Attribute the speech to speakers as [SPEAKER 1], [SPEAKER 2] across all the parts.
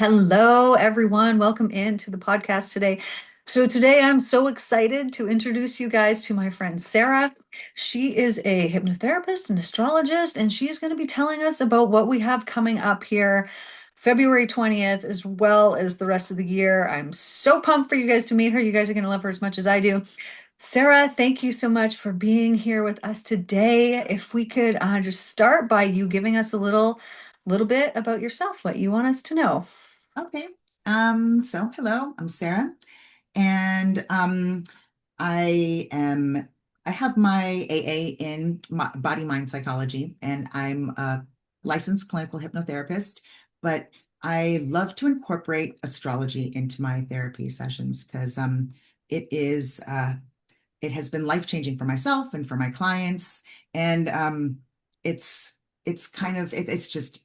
[SPEAKER 1] Hello, everyone. Welcome into the podcast today. So, today I'm so excited to introduce you guys to my friend Sarah. She is a hypnotherapist and astrologist, and she's going to be telling us about what we have coming up here February 20th, as well as the rest of the year. I'm so pumped for you guys to meet her. You guys are going to love her as much as I do. Sarah, thank you so much for being here with us today. If we could just start by you giving us a little bit about yourself, what you want us to know.
[SPEAKER 2] Okay. So hello, I'm Sarah, and I am I have my AA in body mind psychology, and I'm a licensed clinical hypnotherapist, but I love to incorporate astrology into my therapy sessions because it is it has been life-changing for myself and for my clients, and it's it's just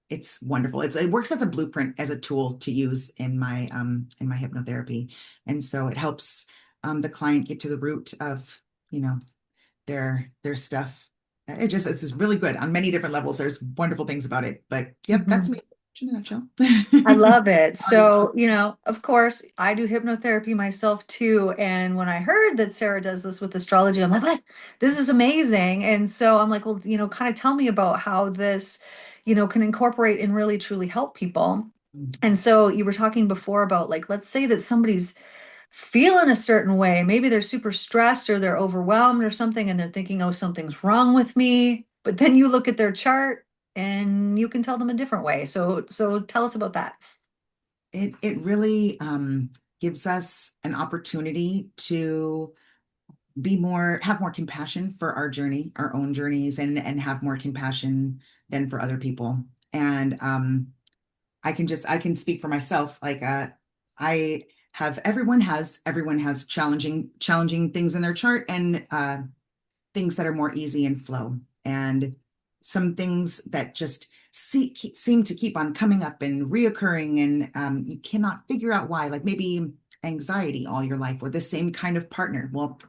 [SPEAKER 2] it's wonderful. It works as a blueprint, as a tool to use in my hypnotherapy. And so it helps the client get to the root of, you know, their stuff. It's just really good on many different levels. There's wonderful things about it. But yep, that's
[SPEAKER 1] Mhm.
[SPEAKER 2] me in a nutshell.
[SPEAKER 1] I love it.
[SPEAKER 2] Honestly.
[SPEAKER 1] So, of course, I do hypnotherapy myself too. And when I heard that Sarah does this with astrology, I'm like, what? This is amazing. And so I'm like, well, kind of tell me about how this, can incorporate and really truly help people. And so you were talking before about like, let's say that somebody's feeling a certain way. Maybe they're super stressed or they're overwhelmed or something, and they're thinking, oh, something's wrong with me. But then you look at their chart and you can tell them a different way. So tell us about that.
[SPEAKER 2] It really gives us an opportunity to have more compassion for our journey, our own journeys, and have more compassion than for other people. And I can speak for myself. I have everyone has challenging things in their chart, and things that are more easy and flow, and some things that just seem to keep on coming up and reoccurring, and you cannot figure out why. Like maybe anxiety all your life, or the same kind of partner. Well,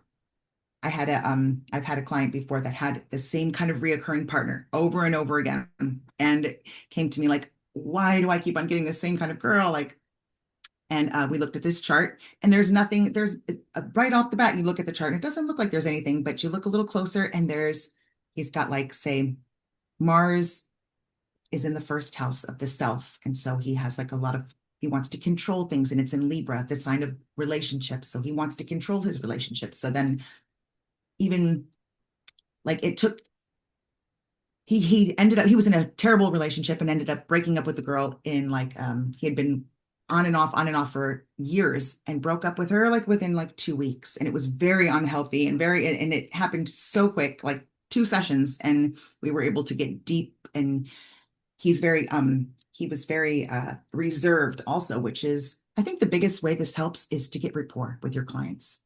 [SPEAKER 2] I've had a client before that had the same kind of reoccurring partner over and over again, and came to me like, why do I keep on getting the same kind of girl? Like, and we looked at this chart, and there's nothing. Right off the bat, you look at the chart, and it doesn't look like there's anything, but you look a little closer, and he's got, like, say, Mars is in the first house of the self, and so he has like a lot of he wants to control things, and it's in Libra, the sign of relationships. So he wants to control his relationships. So then, even like it took he was in a terrible relationship and ended up breaking up with the girl in, like, he had been on and off for years, and broke up with her like within like 2 weeks, and it was very unhealthy, and it happened so quick, like 2 sessions, and we were able to get deep. And he was very reserved also, which is, I think, the biggest way this helps is to get rapport with your clients.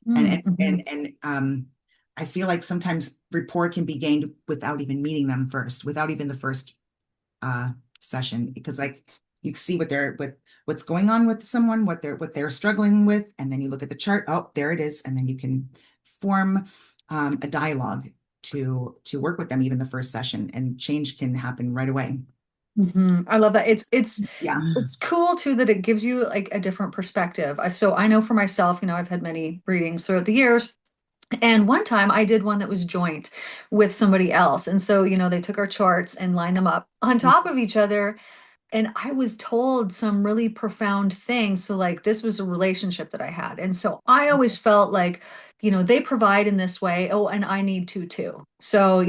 [SPEAKER 1] Mm-hmm.
[SPEAKER 2] And I feel like sometimes rapport can be gained without even meeting them first, without even the first uh session, because, like, you see what's going on with someone, what they're struggling with, and then you look at the chart. Oh, there it is. And then you can form a dialogue to work with them, even the first session, and change can happen right away.
[SPEAKER 1] I love that.
[SPEAKER 2] Yeah.
[SPEAKER 1] It's cool too that it gives you like a different perspective. So I know for myself, I've had many readings throughout the years. And one time I did one that was joint with somebody else. And so, they took our charts and lined them up on top of each other. And I was told some really profound things. So, like, this was a relationship that I had. And so I always felt like, they provide in this way. Oh, and I need to too. So,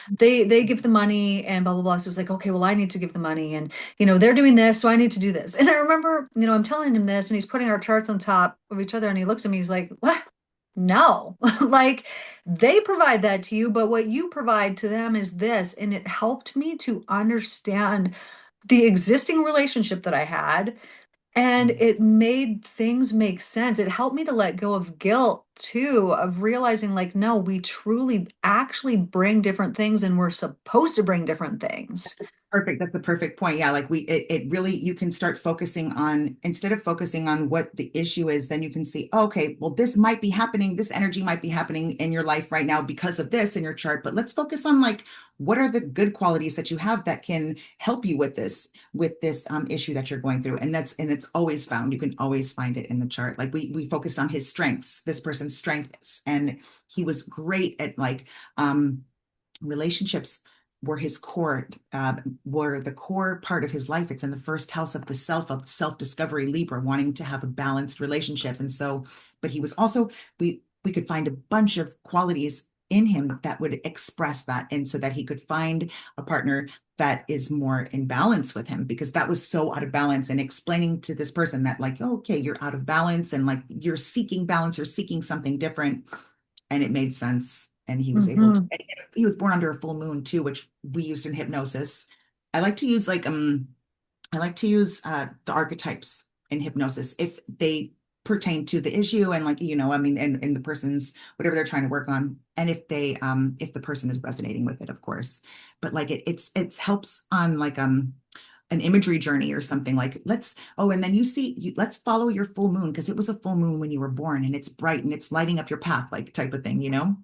[SPEAKER 1] they give the money and blah, blah, blah. So it was like, okay, well, I need to give the money. And, they're doing this, so I need to do this. And I remember, I'm telling him this, and he's putting our charts on top of each other. And he looks at me, he's like, what? No, like they provide that to you, but what you provide to them is this. And it helped me to understand the existing relationship that I had, and it made things make sense. It helped me to let go of guilt too, of realizing like, no, we truly actually bring different things and we're supposed to bring different things.
[SPEAKER 2] Perfect. That's the perfect point. Yeah, like it really, you can start focusing on, instead of focusing on what the issue is, then you can see, oh, okay, well, this might be happening, this energy might be happening in your life right now because of this in your chart, but let's focus on like, what are the good qualities that you have that can help you with this issue that you're going through? And it's always found, you can always find it in the chart. Like we focused on his strengths, this person's strengths, and he was great at like, relationships were his core, were the core part of his life. It's in the first house of self-discovery, Libra, wanting to have a balanced relationship. And so, but he was also, we could find a bunch of qualities in him that would express that. And so that he could find a partner that is more in balance with him, because that was so out of balance. And explaining to this person that like, oh, okay, you're out of balance and like you're seeking balance, you're seeking something different, and it made sense. And he was able to,
[SPEAKER 1] Hmm.
[SPEAKER 2] and he was born under a full moon too, which we used in hypnosis. I like to use I like to use the archetypes in hypnosis if they pertain to the issue, and like, I mean, and the person's whatever they're trying to work on. And if the person is resonating with it, of course. But like it's helps on like an imagery journey or something like, and then let's follow your full moon because it was a full moon when you were born and it's bright and it's lighting up your path, like type of thing, you know?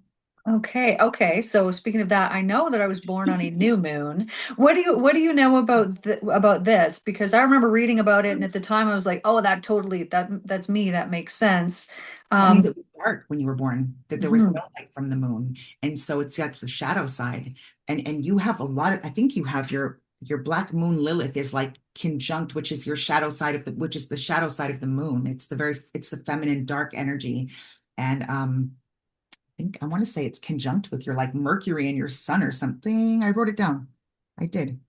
[SPEAKER 1] Okay, okay. So speaking of that, I know that I was born on a new moon. What do you know about about this? Because I remember reading about it, and at the time I was like, "Oh, that's me. That makes sense."
[SPEAKER 2] That means
[SPEAKER 1] Um,
[SPEAKER 2] it was dark when you were born, that there was no
[SPEAKER 1] mhm.
[SPEAKER 2] light from the moon. And so it's got your shadow side. And you have a lot of, I think you have your black moon Lilith is like conjunct, which is your shadow side of the, which is the shadow side of the moon. It's the feminine dark energy. And I think I want to say it's conjunct with your like Mercury and your sun or something. I wrote it down. I did.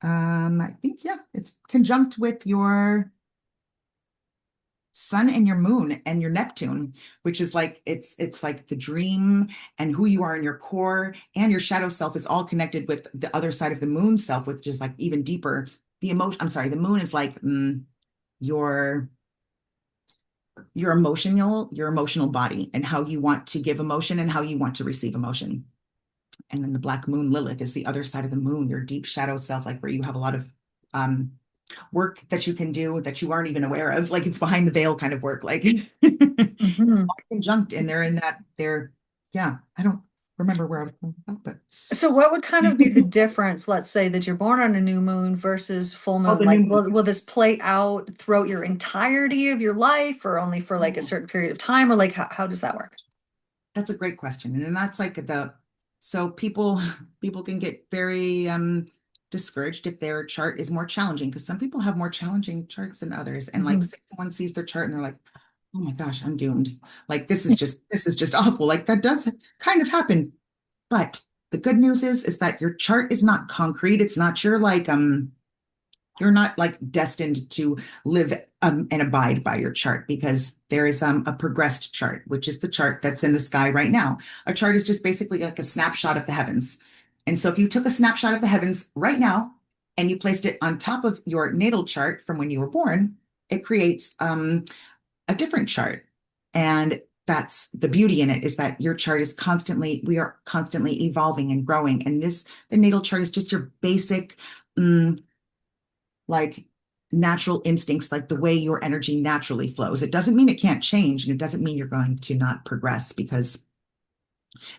[SPEAKER 2] I think, yeah, it's conjunct with your sun and your moon and your Neptune, which is like it's like the dream and who you are in your core, and your shadow self is all connected with the other side of the moon self, which is like even deeper. The emotion, I'm sorry, the moon is like your your emotional body and how you want to give emotion and how you want to receive emotion. And then the black moon Lilith is the other side of the moon, your deep shadow self, like where you have a lot of um work that you can do that you aren't even aware of. Like it's behind the veil kind of work. Like
[SPEAKER 1] Mhm.
[SPEAKER 2] conjunct, and they're in that they're, yeah, I don't remember where I was going with that, but
[SPEAKER 1] So what would kind of be the difference, let's say that you're born on a new moon versus full
[SPEAKER 2] oh,
[SPEAKER 1] moon?
[SPEAKER 2] the
[SPEAKER 1] Like,
[SPEAKER 2] new
[SPEAKER 1] will this play out throughout your entirety of your life, or only for like a
[SPEAKER 2] moon.
[SPEAKER 1] certain period of time, or like how does that work?
[SPEAKER 2] That's a great question. And then that's like so people can get very discouraged if their chart is more challenging, because some people have more challenging charts than others. And like
[SPEAKER 1] Mhm.
[SPEAKER 2] say someone sees their chart and they're like, oh my gosh, I'm doomed. Like this is just awful. Like that does kind of happen. But the good news is that your chart is not concrete. It's not your like you're not like destined to live and abide by your chart, because there is a progressed chart, which is the chart that's in the sky right now. A chart is just basically like a snapshot of the heavens. And so if you took a snapshot of the heavens right now and you placed it on top of your natal chart from when you were born, it creates a different chart. And that's the beauty in it, is that your chart is we are constantly evolving and growing. And the natal chart is just your basic, um, like natural instincts, like the way your energy naturally flows. It doesn't mean it can't change, and it doesn't mean you're going to not progress, because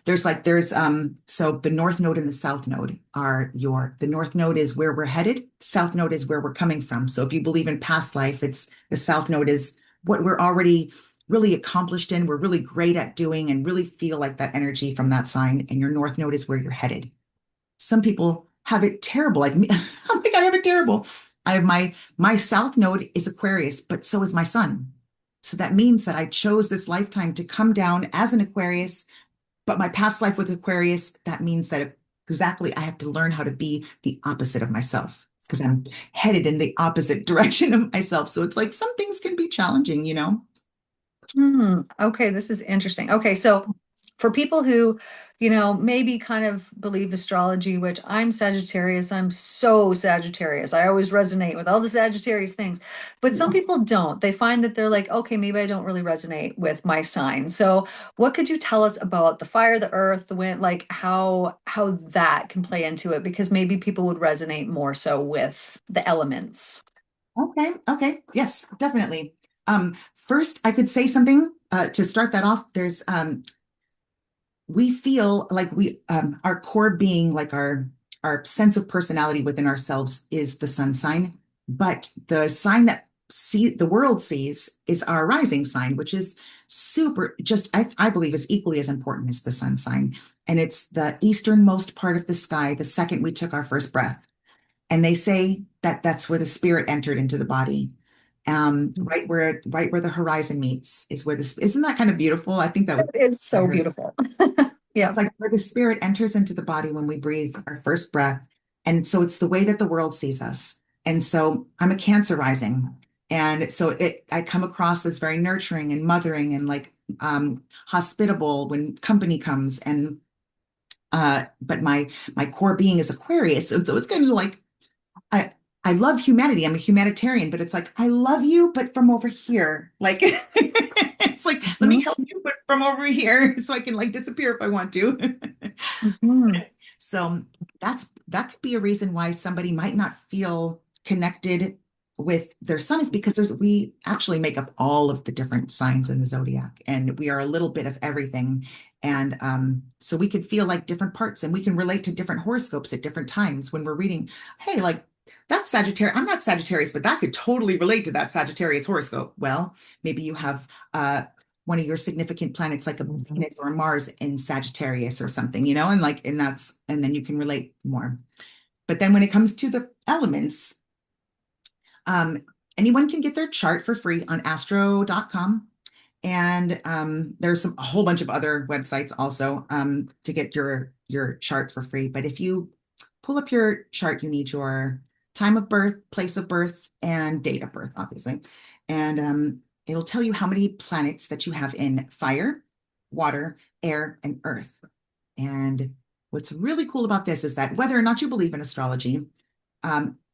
[SPEAKER 2] there's so the north node and the south node are your the north node is where we're headed, south node is where we're coming from. So if you believe in past life, it's the south node is what we're already really accomplished in, we're really great at doing and really feel like that energy from that sign, and your north node is where you're headed. Some people have it terrible. Like me, I think I have it terrible. I have my south node is Aquarius, but so is my sun. So that means that I chose this lifetime to come down as an Aquarius, but my past life with Aquarius, that means that exactly I have to learn how to be the opposite of myself, because I'm headed in the opposite direction of myself. So it's like some things can be challenging, you know?
[SPEAKER 1] Okay, this is interesting. Okay, so for people who, maybe kind of believe astrology, which I'm Sagittarius, I'm so Sagittarius. I always resonate with all the Sagittarius things. But some people don't. They find that they're like, okay, maybe I don't really resonate with my sign. So what could you tell us about the fire, the earth, the wind, like how that can play into it? Because maybe people would resonate more so with the elements.
[SPEAKER 2] Okay, okay, yes, definitely. First, I could say something to start that off. We feel like our core being, like our sense of personality within ourselves is the sun sign, but the sign that the world sees is our rising sign, which is super, just I believe is equally as important as the sun sign. And it's the easternmost part of the sky, the second we took our first breath. And they say that that's where the spirit entered into the body. Right where the horizon meets is where this, isn't that kind of beautiful? I think that was
[SPEAKER 1] It's
[SPEAKER 2] I
[SPEAKER 1] so
[SPEAKER 2] heard.
[SPEAKER 1] beautiful.
[SPEAKER 2] It's
[SPEAKER 1] Yeah.
[SPEAKER 2] like where the spirit enters into the body when we breathe our first breath. And so it's the way that the world sees us. And so I'm a Cancer rising. And so I come across as very nurturing and mothering and like hospitable when company comes. And but my core being is Aquarius. So it's kind of like I I love humanity. I'm a humanitarian, but it's like I love you, but from over here. Like it's like let me
[SPEAKER 1] Mhm.
[SPEAKER 2] help you, but from over here, so I can like disappear if I want to.
[SPEAKER 1] Mhm.
[SPEAKER 2] So that could be a reason why somebody might not feel connected with their sun is because we actually make up all of the different signs in the zodiac, and we are a little bit of everything. And so we could feel like different parts, and we can relate to different horoscopes at different times when we're reading. Hey, like that's Sagittarius. I'm not Sagittarius, but that could totally relate to that Sagittarius horoscope. Well, maybe you have one of your significant planets like a Venus or a Mars in Sagittarius or something, and then you can relate more. But then when it comes to the elements, um, anyone can get their chart for free on astro.com. And there's a whole bunch of other websites also to get your chart for free. But if you pull up your chart, you need your time of birth, place of birth, and date of birth, obviously. And it'll tell you how many planets that you have in fire, water, air, and earth. And what's really cool about this is that whether or not you believe in astrology,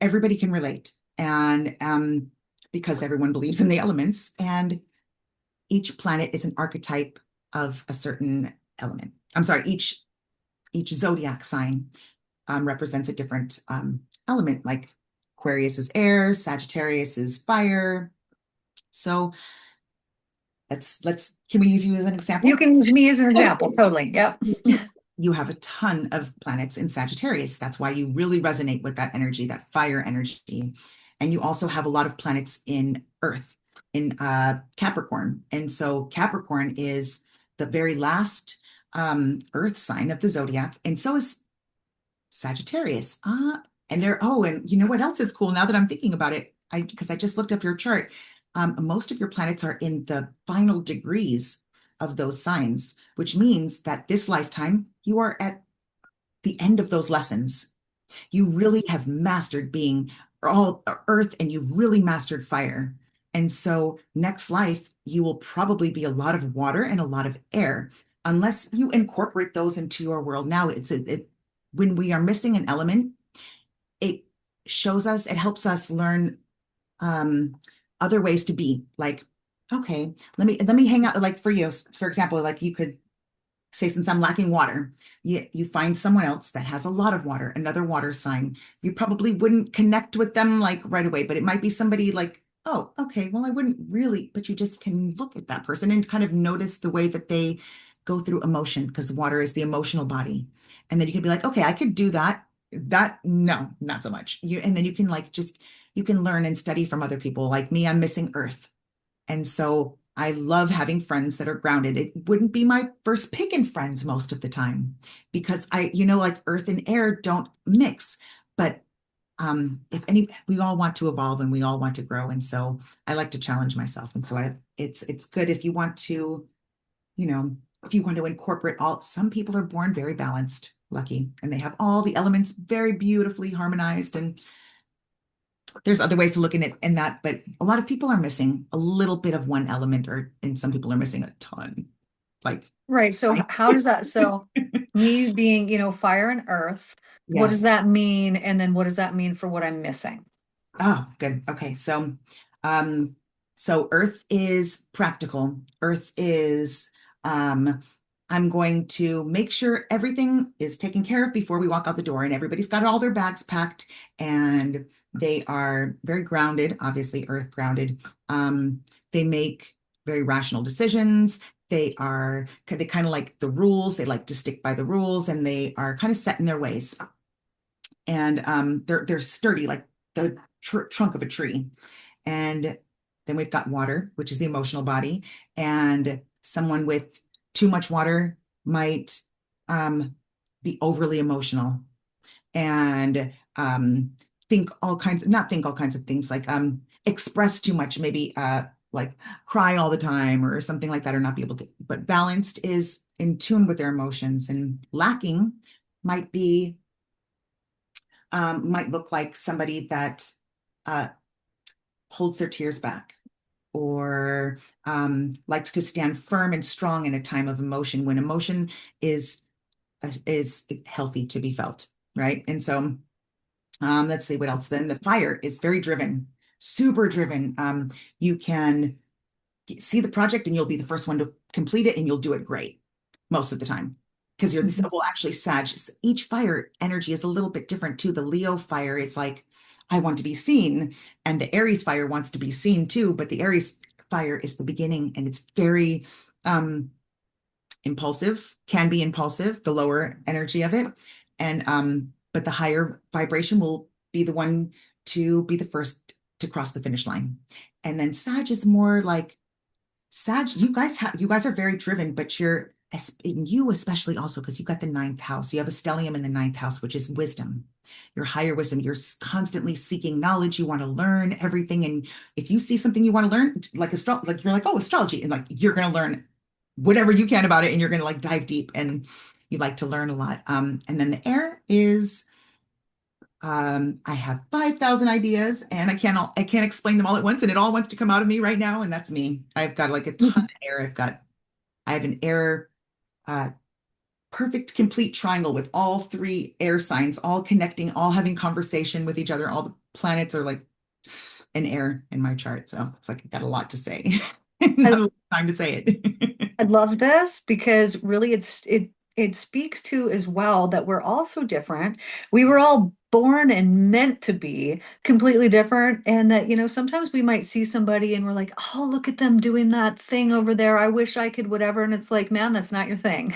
[SPEAKER 2] everybody can relate. And because everyone believes in the elements, and each planet is an archetype of a certain element. I'm sorry, each zodiac sign represents a different element, like Aquarius is air, Sagittarius is fire. So let's can we use you as an
[SPEAKER 1] You
[SPEAKER 2] example?
[SPEAKER 1] can use me as an example, totally. Yep.
[SPEAKER 2] You have a ton of planets in Sagittarius. That's why you really resonate with that energy, that fire energy. And you also have a lot of planets in Earth, in Capricorn. And so Capricorn is the very last Earth sign of the zodiac. And so is Sagittarius. And you know what else is cool now that I'm thinking about it? Because I just looked up your chart. Most of your planets are in the final degrees of those signs, which means that this lifetime you are at the end of those lessons. You really have mastered being all earth and you've really mastered fire. And so next life, you will probably be a lot of water and a lot of air, unless you incorporate those into your world. Now, when we are missing an element, it it helps us learn other ways to be. Like, okay, let me hang out. Like for you, for example, like you could say, since I'm lacking water, you find someone else that has a lot of water, another water sign. You probably wouldn't connect with them like right away, but it might be somebody like, oh, okay, well, I wouldn't really, but you just can look at that person and kind of notice the way that they go through emotion, because water is the emotional body. And then you can be like, okay, I could do that. That, no, not so much. And then you can like you can learn and study from other people. Like me, I'm missing earth. And so I love having friends that are grounded. It wouldn't be my first pick in friends most of the time because like earth and air don't mix. But if any, we all want to evolve and we all want to grow. And so I like to challenge myself. And so it's good if you want to, you know, if you want to incorporate some people are born very balanced, lucky, and they have all the elements very beautifully harmonized. And there's other ways to look in it in that, but a lot of people are missing a little bit of one element, and some people are missing a ton. Like
[SPEAKER 1] Right. So how does that, so me being, fire and earth, what does
[SPEAKER 2] Yes.
[SPEAKER 1] that mean? And then what does that mean for what I'm missing?
[SPEAKER 2] Oh, good. Okay. Um, so Earth is practical. Earth is, um, I'm going to make sure everything is taken care of before we walk out the door, and everybody's got all their bags packed, and they are very grounded, obviously Earth grounded. They make very rational decisions. They kind of like the rules. They like to stick by the rules, and they are kind of set in their ways. And they're sturdy like the trunk of a tree. And then we've got water, which is the emotional body. And someone with too much water might um, be overly emotional and not think all kinds of things like express too much, maybe like cry all the time or something like that, or not be able to. But balanced is in tune with their emotions, and lacking might be might look like somebody that uh, holds their tears back or likes to stand firm and strong in a time of emotion when emotion is is healthy to be felt, right? And so let's see what else. Then the fire is very driven, super driven. You can see the project and you'll be the first one to complete it and you'll do it great most of the time because you're this,
[SPEAKER 1] Mhm.
[SPEAKER 2] well, actually, Sag, each fire energy is a little bit different too. The Leo fire is like, I want to be seen, and the Aries fire wants to be seen too, but the Aries fire is the beginning and it's very um impulsive, can be impulsive, the lower energy of it. And but the higher vibration will be the one to be the first to cross the finish line. And then Sag is more like Sag, you guys are very driven, but you especially also because you got the ninth house. You have a stellium in the ninth house, which is wisdom, your higher wisdom. You're constantly seeking knowledge. You want to learn everything, and if you see something you want to learn, like you're like, oh, astrology, and like you're gonna learn whatever you can about it, and you're gonna like dive deep, and you like to learn a lot. And then the air is I have 5,000 ideas and I can't explain them all at once and it all wants to come out of me right now. And that's me. I've got like a ton of air. I have an air, uh, perfect complete triangle with all three air signs, all connecting, all having conversation with each other. All the planets are like an air in my chart. So it's like I got a lot to say. Not a lot of time to say it.
[SPEAKER 1] I love this because really it speaks to as well that we're all so different. We were all born and meant to be completely different. And that, sometimes we might see somebody and we're like, oh, look at them doing that thing over there. I wish I could, whatever. And it's like, man, that's not your thing.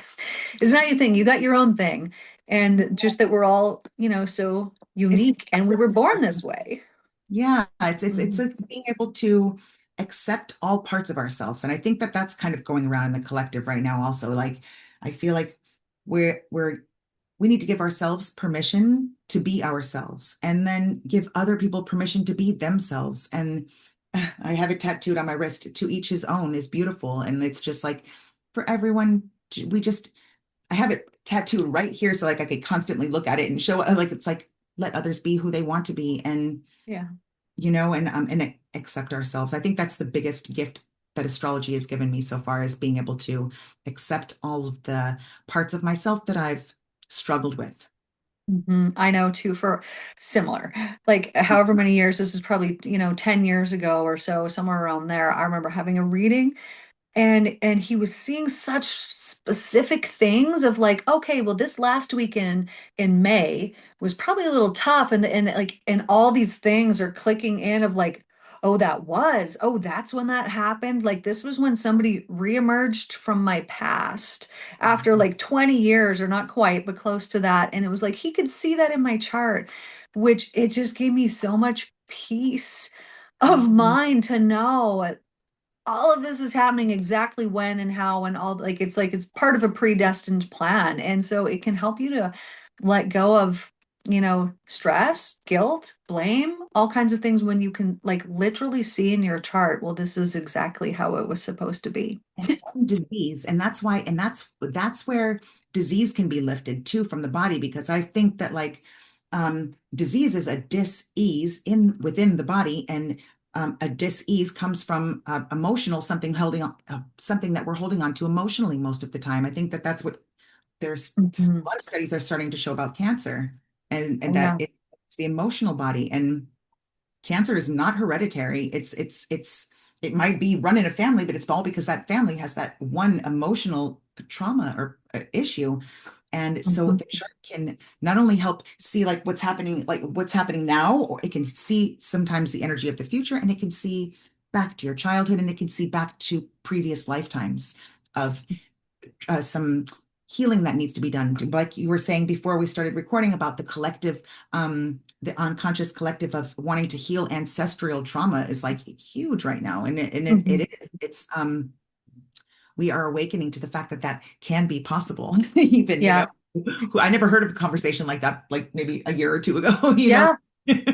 [SPEAKER 1] It's not your thing. You got your own thing. And just that we're all, so
[SPEAKER 2] It's
[SPEAKER 1] unique and we were born this way.
[SPEAKER 2] Yeah,
[SPEAKER 1] Mhm.
[SPEAKER 2] it's being able to accept all parts of ourselves, and I think that that's kind of going around in the collective right now. Also, like I feel like we need to give ourselves permission to be ourselves, and then give other people permission to be themselves. And I have it tattooed on my wrist. To each his own is beautiful, and it's just like for everyone. We just I have it tattooed right here, so like I could constantly look at it and show like it's like let others be who they want to be, and
[SPEAKER 1] Yeah.
[SPEAKER 2] and accept ourselves. I think that's the biggest gift that astrology has given me so far is being able to accept all of the parts of myself that I've struggled with.
[SPEAKER 1] I know too, for similar, like however many years, this is probably, 10 years ago or so, somewhere around there. I remember having a reading and he was seeing such specific things of like, okay, well, this last weekend in May was probably a little tough, and all these things are clicking in of like, oh, that's when that happened. Like this was when somebody reemerged from my past after like 20 years, or not quite, but close to that. And it was like he could see that in my chart, which it just gave me so much peace of
[SPEAKER 2] Mhm.
[SPEAKER 1] mind to know all of this is happening exactly when and how and all, like it's part of a predestined plan. And so it can help you to let go of, stress, guilt, blame, all kinds of things when you can like literally see in your chart, well, this is exactly how it was supposed to be.
[SPEAKER 2] And disease, and that's why, and that's where disease can be lifted too from the body, because I think that like disease is a dis-ease in within the body, and a dis-ease comes from emotional something holding on, something that we're holding on to emotionally most of the time. I think that that's what there's
[SPEAKER 1] Mhm.
[SPEAKER 2] a lot of studies are starting to show about cancer, and
[SPEAKER 1] Oh,
[SPEAKER 2] that
[SPEAKER 1] yeah.
[SPEAKER 2] it's the emotional body. And cancer is not hereditary. It might be run in a family, but it's all because that family has that one emotional trauma or issue. And so
[SPEAKER 1] Mhm.
[SPEAKER 2] the chart can not only help see like what's happening now, or it can see sometimes the energy of the future, and it can see back to your childhood, and it can see back to previous lifetimes of some healing that needs to be done. Like you were saying before we started recording about the collective, the unconscious collective of wanting to heal ancestral trauma is like huge right now. And
[SPEAKER 1] Mhm.
[SPEAKER 2] it is, we are awakening to the fact that that can be possible. Even,
[SPEAKER 1] Yeah.
[SPEAKER 2] I never heard of a conversation like that, like maybe a year or two ago, you know?
[SPEAKER 1] Yeah.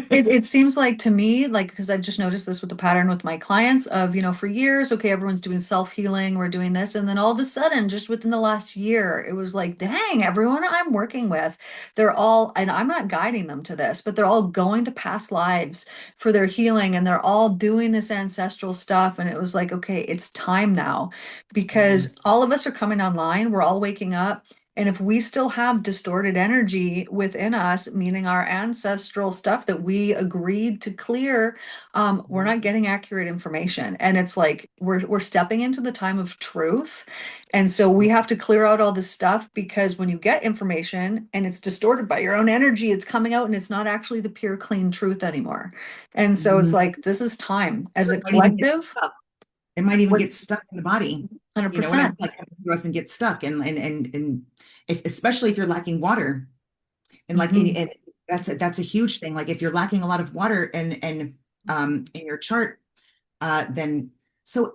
[SPEAKER 1] It seems like to me, like, because I've just noticed this with the pattern with my clients of, for years, okay, everyone's doing self-healing, we're doing this. And then all of a sudden, just within the last year, it was like, dang, everyone I'm working with, they're all, and I'm not guiding them to this, but they're all going to past lives for their healing and they're all doing this ancestral stuff. And it was like, okay, it's time now because
[SPEAKER 2] Yes.
[SPEAKER 1] all of us are coming online. We're all waking up. And if we still have distorted energy within us, meaning our ancestral stuff that we agreed to clear, we're not getting accurate information. And it's like we're stepping into the time of truth. And so we have to clear out all this stuff because when you get information and it's distorted by your own energy, it's coming out and it's not actually the pure, clean truth anymore. And so it's
[SPEAKER 2] Mhm.
[SPEAKER 1] like this is time as
[SPEAKER 2] Or
[SPEAKER 1] a
[SPEAKER 2] it might even get
[SPEAKER 1] collective.
[SPEAKER 2] stuck. It might even
[SPEAKER 1] What's
[SPEAKER 2] get stuck in the body. When I
[SPEAKER 1] 100%.
[SPEAKER 2] like to us and get stuck, and if especially if you're lacking water, and
[SPEAKER 1] Hmm.
[SPEAKER 2] and that's a huge thing. Like if you're lacking a lot of water and in your chart, then so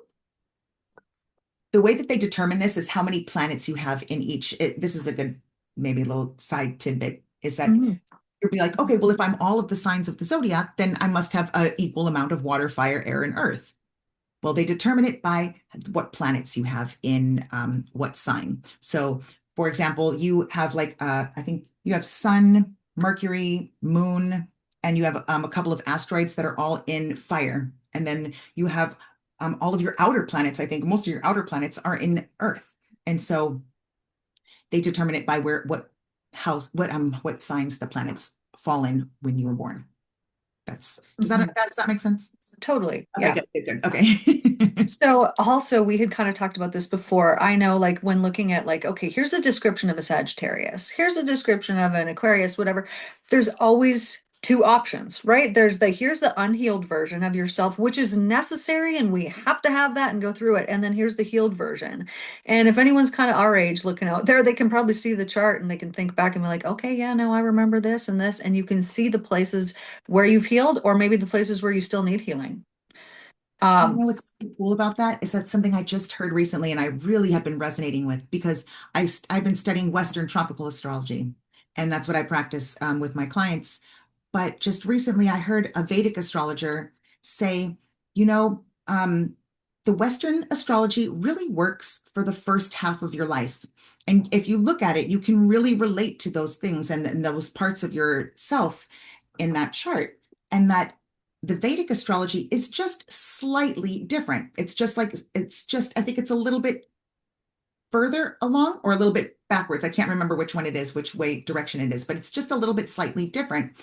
[SPEAKER 2] the way that they determine this is how many planets you have in each. This is a good maybe a little side tidbit. Is that
[SPEAKER 1] Hmm.
[SPEAKER 2] you'll be like, okay, well, if I'm all of the signs of the zodiac, then I must have an equal amount of water, fire, air, and earth. Well, they determine it by what planets you have in what sign. So, for example, you have I think you have Sun, Mercury, Moon, and you have a couple of asteroids that are all in fire. And then you have all of your outer planets. I think most of your outer planets are in Earth. And so they determine it by what house, what signs the planets fall in when you were born. Does that make sense?
[SPEAKER 1] Totally.
[SPEAKER 2] Okay,
[SPEAKER 1] Yeah.
[SPEAKER 2] good, good, good. Okay.
[SPEAKER 1] So also we had kind of talked about this before. I know like when looking at like, okay, here's a description of a Sagittarius, here's a description of an Aquarius, whatever. There's always two options, right? There's the here's the unhealed version of yourself, which is necessary and we have to have that and go through it. And then here's the healed version. And if anyone's kind of our age looking out there, they can probably see the chart and they can think back and be like, okay, yeah, no, I remember this and this. And you can see the places where you've healed or maybe the places where you still need healing.
[SPEAKER 2] You
[SPEAKER 1] Um,
[SPEAKER 2] know what's cool about that is that something I just heard recently and I really have been resonating with because I've been studying Western tropical astrology, and that's what I practice with my clients. But just recently I heard a Vedic astrologer say, you know, the Western astrology really works for the first half of your life. And if you look at it, you can really relate to those things and those parts of yourself in that chart. And that the Vedic astrology is just slightly different. I think it's a little bit further along or a little bit backwards. I can't remember which one it is, which way direction it is, but it's just a little bit slightly different.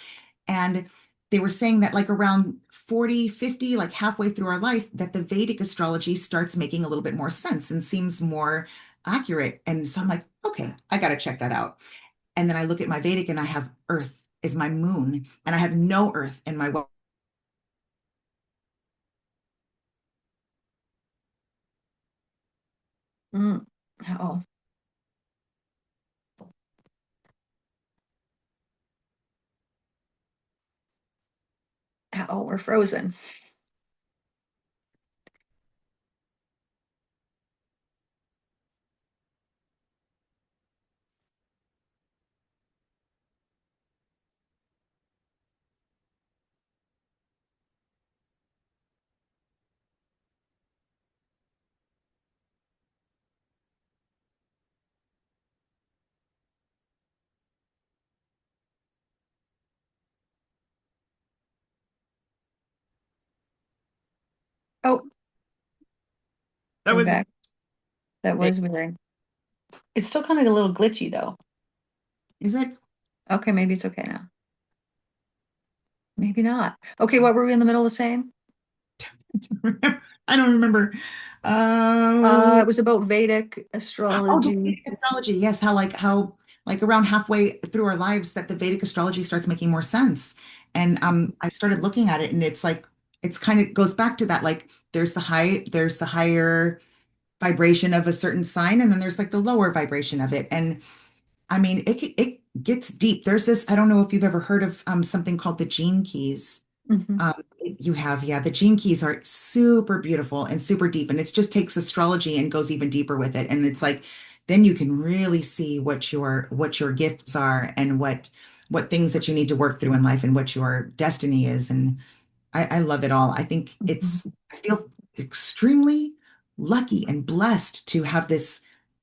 [SPEAKER 2] And they were saying that like around 40, 50, like halfway through our life, that the Vedic astrology starts making a little bit more sense and seems more accurate. And so I'm like, okay, I got to check that out. And then I look at my Vedic and I have Earth is my moon, and I have no Earth in my
[SPEAKER 1] mm, oh, oh, we're frozen.
[SPEAKER 2] That
[SPEAKER 1] Way
[SPEAKER 2] was
[SPEAKER 1] back. That was weird. It's still kind of a little glitchy though.
[SPEAKER 2] is it?
[SPEAKER 1] Okay, maybe it's okay now. Maybe not. Okay, what were we in the middle of saying?
[SPEAKER 2] I don't remember.
[SPEAKER 1] It was about Vedic
[SPEAKER 2] Oh, the
[SPEAKER 1] astrology.
[SPEAKER 2] Vedic astrology. Yes, how like around halfway through our lives that the Vedic astrology starts making more sense. And I started looking at it and it's like it's kind of goes back to that like there's the higher vibration of a certain sign and then there's like the lower vibration of it. And I mean it gets deep. There's this I don't know if you've ever heard of something called the gene keys.
[SPEAKER 1] Hmm.
[SPEAKER 2] You have, yeah, the gene keys are super beautiful and super deep, and it just takes astrology and goes even deeper with it. And it's like, then you can really see what your gifts are and what things that you need to work through in life and what your destiny is. And I love it all. I think I feel extremely lucky and blessed to have this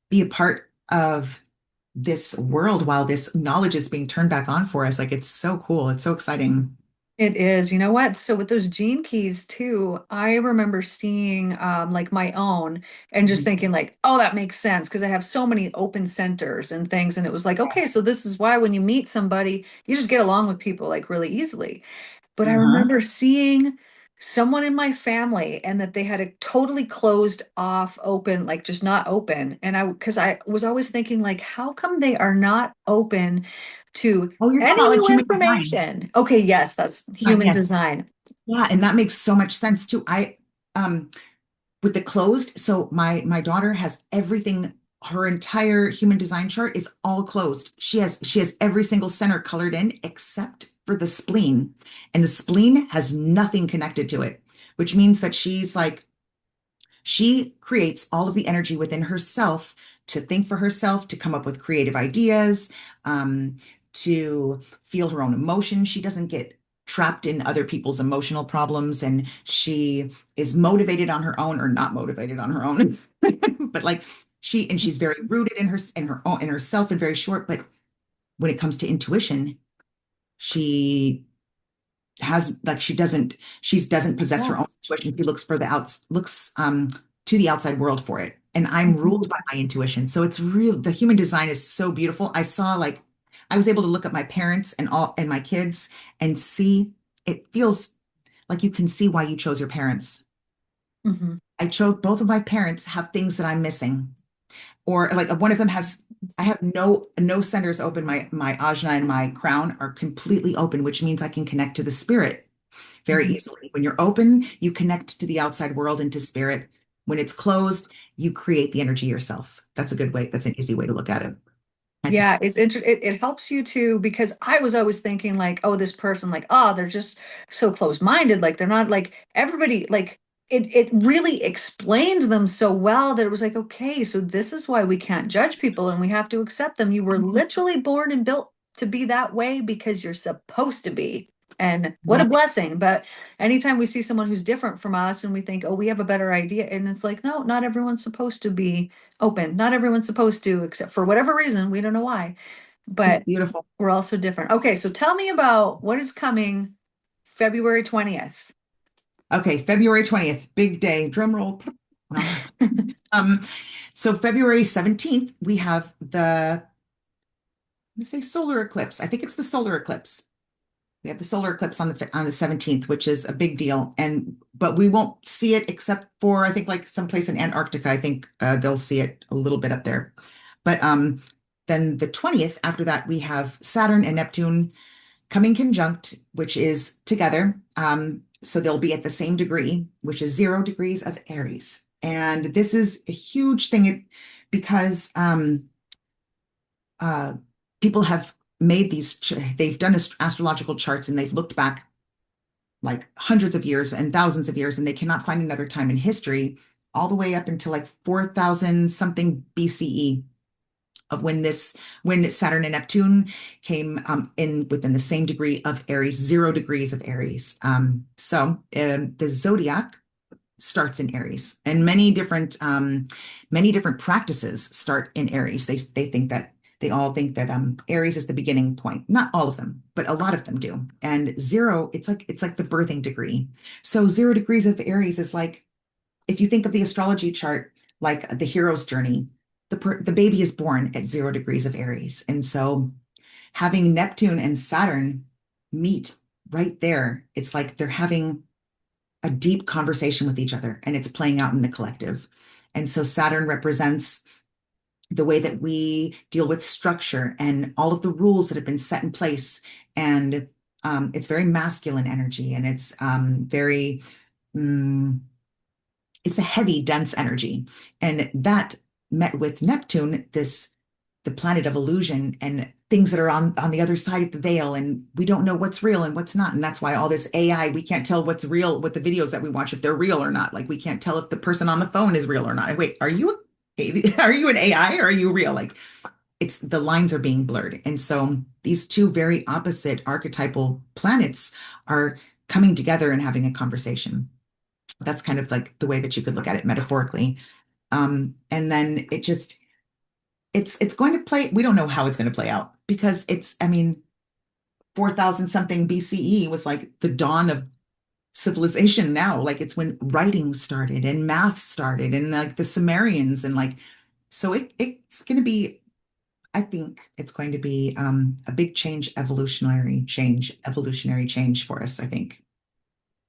[SPEAKER 2] be a part of this world while this knowledge is being turned back on for us. Like it's so cool. It's so exciting.
[SPEAKER 1] It is. You know what? So with those gene keys too, I remember seeing like my own and just thinking like, oh, that makes sense because I have so many open centers and things. And it was like, okay, so this is why when you meet somebody, you just get along with people like really easily. But I
[SPEAKER 2] Uh-huh.
[SPEAKER 1] remember seeing someone in my family and that they had a totally closed off, open, like just not open. And because I was always thinking, like, how come they are not open to
[SPEAKER 2] Oh, you're talking
[SPEAKER 1] any
[SPEAKER 2] about like
[SPEAKER 1] new
[SPEAKER 2] human design.
[SPEAKER 1] information? Okay, yes, that's human
[SPEAKER 2] Yes.
[SPEAKER 1] design.
[SPEAKER 2] Yeah, and that makes so much sense too. I with the closed, so my daughter has everything, her entire human design chart is all closed. She has every single center colored in except for the spleen. And the spleen has nothing connected to it, which means that she's like she creates all of the energy within herself to think for herself, to come up with creative ideas, um, to feel her own emotions. She doesn't get trapped in other people's emotional problems, and she is motivated on her own or not motivated on her own. But like she's very rooted in herself and very short. But when it comes to intuition, she has like she doesn't possess her own
[SPEAKER 1] Yes.
[SPEAKER 2] intuition. She looks for the outs looks to the outside world for it. And I'm
[SPEAKER 1] Mhm.
[SPEAKER 2] ruled by my intuition. So it's real the human design is so beautiful. I was able to look at my parents and my kids and see it feels like you can see why you chose your parents.
[SPEAKER 1] Mhm.
[SPEAKER 2] I chose both of my parents have things that I'm missing. Or like one of them has I have no centers open. My ajna and my crown are completely open, which means I can connect to the spirit very
[SPEAKER 1] Mhm.
[SPEAKER 2] easily. When you're open, you connect to the outside world and to spirit. When it's closed, you create the energy yourself. That's a good way. That's an easy way to look at it, I think.
[SPEAKER 1] Yeah, it helps you to because I was always thinking like, oh, this person, like, oh, they're just so close-minded. Like they're not like everybody, like it really explained them so well that it was like, okay, so this is why we can't judge people and we have to accept them. You were literally born and built to be that way because you're supposed to be. And what a
[SPEAKER 2] Right.
[SPEAKER 1] blessing. But anytime we see someone who's different from us and we think, oh, we have a better idea, and it's like, no, not everyone's supposed to be open. Not everyone's supposed to, except for whatever reason, we don't know why,
[SPEAKER 2] It's
[SPEAKER 1] but
[SPEAKER 2] beautiful.
[SPEAKER 1] we're also different. Okay, so tell me about what is coming February 20th.
[SPEAKER 2] Okay, February 20th, big day, drum roll. No. Um, so February 17th, we have let's say solar eclipse. I think it's the solar eclipse. We have the solar eclipse on the 17th, which is a big deal. And but we won't see it except for I think like someplace in Antarctica. I think they'll see it a little bit up there. But then the 20th, after that, we have Saturn and Neptune coming conjunct, which is together. So they'll be at the same degree, which is 0 degrees of Aries. And this is a huge thing because uh, people have made they've done astrological charts and they've looked back like hundreds of years and thousands of years, and they cannot find another time in history, all the way up until like 4,000 something BCE of when Saturn and Neptune came in within the same degree of Aries, 0 degrees of Aries. The zodiac starts in Aries, and many different practices start in Aries. They all think that Aries is the beginning point. Not all of them, but a lot of them do. And zero, it's like the birthing degree. So 0 degrees of Aries is like if you think of the astrology chart. like the hero's journey, the baby is born at 0 degrees of Aries. And so having Neptune and Saturn meet right there, it's like they're having a deep conversation with each other and it's playing out in the collective. And so Saturn represents the way that we deal with structure and all of the rules that have been set in place. And it's very masculine energy and it's very, mm, it's a heavy, dense energy. And that met with Neptune, the planet of illusion and things that are on the other side of the veil, and we don't know what's real and what's not. And that's why all this AI, we can't tell what's real with the videos that we watch if they're real or not. Like we can't tell if the person on the phone is real or not. Wait, are you an AI or are you real? Like it's the lines are being blurred. And so these two very opposite archetypal planets are coming together and having a conversation. That's kind of like the way that you could look at it metaphorically. And then it's going to play, we don't know how it's going to play out because I mean, 4,000 something BCE was like the dawn of civilization now. Like it's when writing started and math started and like the Sumerians and like, so it's going to be, I think it's going to be a big change, evolutionary change for us, I think.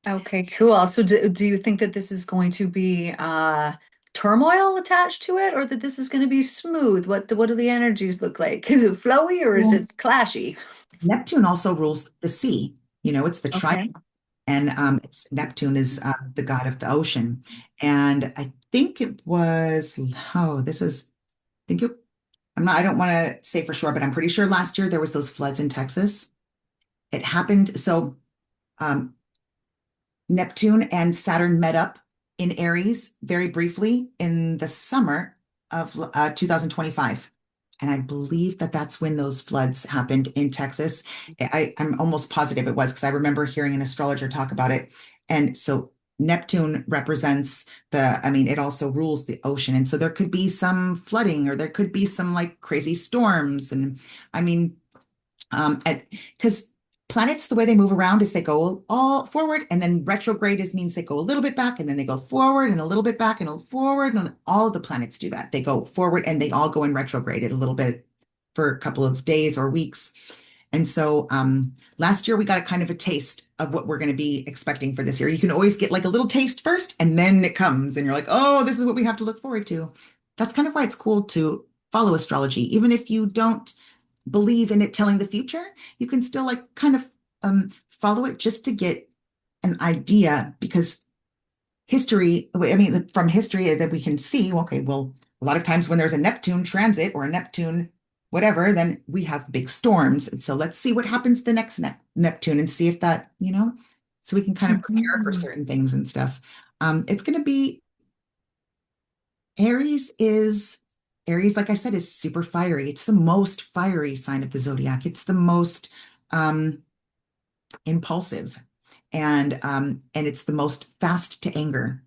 [SPEAKER 1] Okay, cool. So do you think that this is going to be turmoil attached to it, or that this is going to be smooth? What do the energies look like? Is it flowy or is
[SPEAKER 2] Well,
[SPEAKER 1] it clashy?
[SPEAKER 2] Neptune also rules the sea. You know, it's the tri
[SPEAKER 1] Okay.
[SPEAKER 2] and it's Neptune is the god of the ocean. And I think it was, oh, this is, I think it, I don't want to say for sure, but I'm pretty sure last year there was those floods in Texas. It happened. So um, Neptune and Saturn met up in Aries very briefly in the summer of 2025. And I believe that that's when those floods happened in Texas. I'm almost positive it was because I remember hearing an astrologer talk about it. And so Neptune represents I mean, it also rules the ocean. And so there could be some flooding or there could be some like crazy storms. And I mean, because planets, the way they move around is they go all forward, and then retrograde is means they go a little bit back, and then they go forward and a little bit back and a forward. And all of the planets do that. They go forward and they all go in retrograde a little bit for a couple of days or weeks. And so last year we got a kind of a taste of what we're going to be expecting for this year. You can always get like a little taste first, and then it comes, and you're like, oh, this is what we have to look forward to. That's kind of why it's cool to follow astrology, even if you don't believe in it telling the future, you can still like kind of follow it just to get an idea because history, I mean, from history that we can see, okay, well, a lot of times when there's a Neptune transit or a Neptune whatever, then we have big storms. And so let's see what happens the next Neptune and see if that, so we can kind of prepare for
[SPEAKER 1] Mhm.
[SPEAKER 2] certain things and stuff. It's going to be Aries is Aries, like I said, is super fiery. It's the most fiery sign of the zodiac. It's the most um, impulsive, and it's the most fast to anger.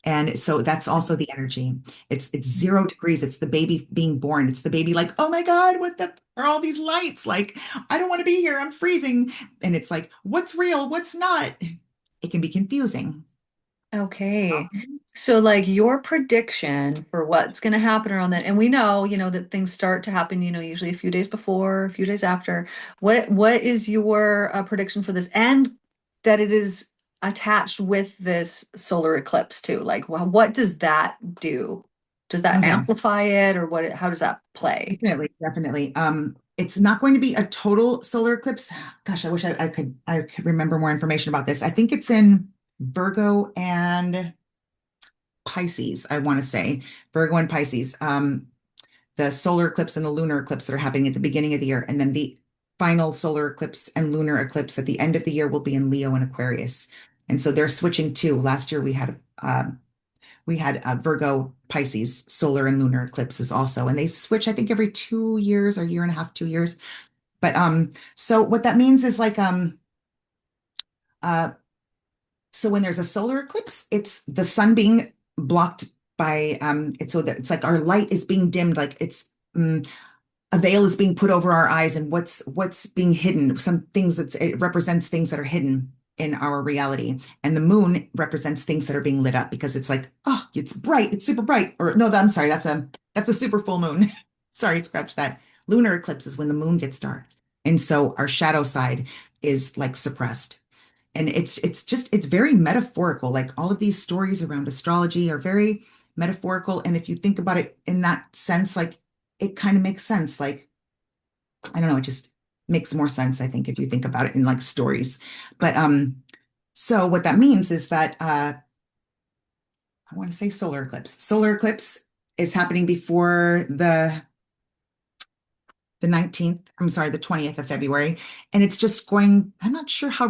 [SPEAKER 2] And so that's also the energy. It's 0 degrees. It's the baby being born. It's the baby like, oh my God, what the are all these lights? Like, I don't want to be here. I'm freezing. And it's like, what's real? What's not? It can be confusing.
[SPEAKER 1] Okay. So like your prediction for what's going to happen around that, and we know, that things start to happen, usually a few days before, a few days after. What is your prediction for this, and that it is attached with this solar eclipse too? Like, what does that do? Does that
[SPEAKER 2] Okay.
[SPEAKER 1] amplify it, or how does that play?
[SPEAKER 2] Definitely, definitely. It's not going to be a total solar eclipse. Gosh, I wish I could remember more information about this. I think it's in Virgo and Pisces, I want to say. Virgo and Pisces. The solar eclipse and the lunar eclipse that are happening at the beginning of the year. And then the final solar eclipse and lunar eclipse at the end of the year will be in Leo and Aquarius. And so they're switching too. Last year we had Virgo, Pisces, solar and lunar eclipses also, and they switch, I think, every 2 years or year and a half, 2 years. But so what that means is like uh, so when there's a solar eclipse, it's the sun being blocked by it's so that it's like our light is being dimmed, like it's a veil is being put over our eyes, and what's being hidden, some things it represents things that are hidden. in our reality. And the moon represents things that are being lit up because it's like, oh, it's bright, it's super bright. Or no, I'm sorry, that's a super full moon. Sorry, scratch that. Lunar eclipse is when the moon gets dark. And so our shadow side is like suppressed. And it's very metaphorical. Like all of these stories around astrology are very metaphorical. And if you think about it in that sense, like it kind of makes sense. Like, I don't know, it just makes more sense, I think, if you think about it in like stories. But so what that means is that I want to say solar eclipse. Solar eclipse is happening before the 19th, I'm sorry, the 20th of February. And it's just going, I'm not sure how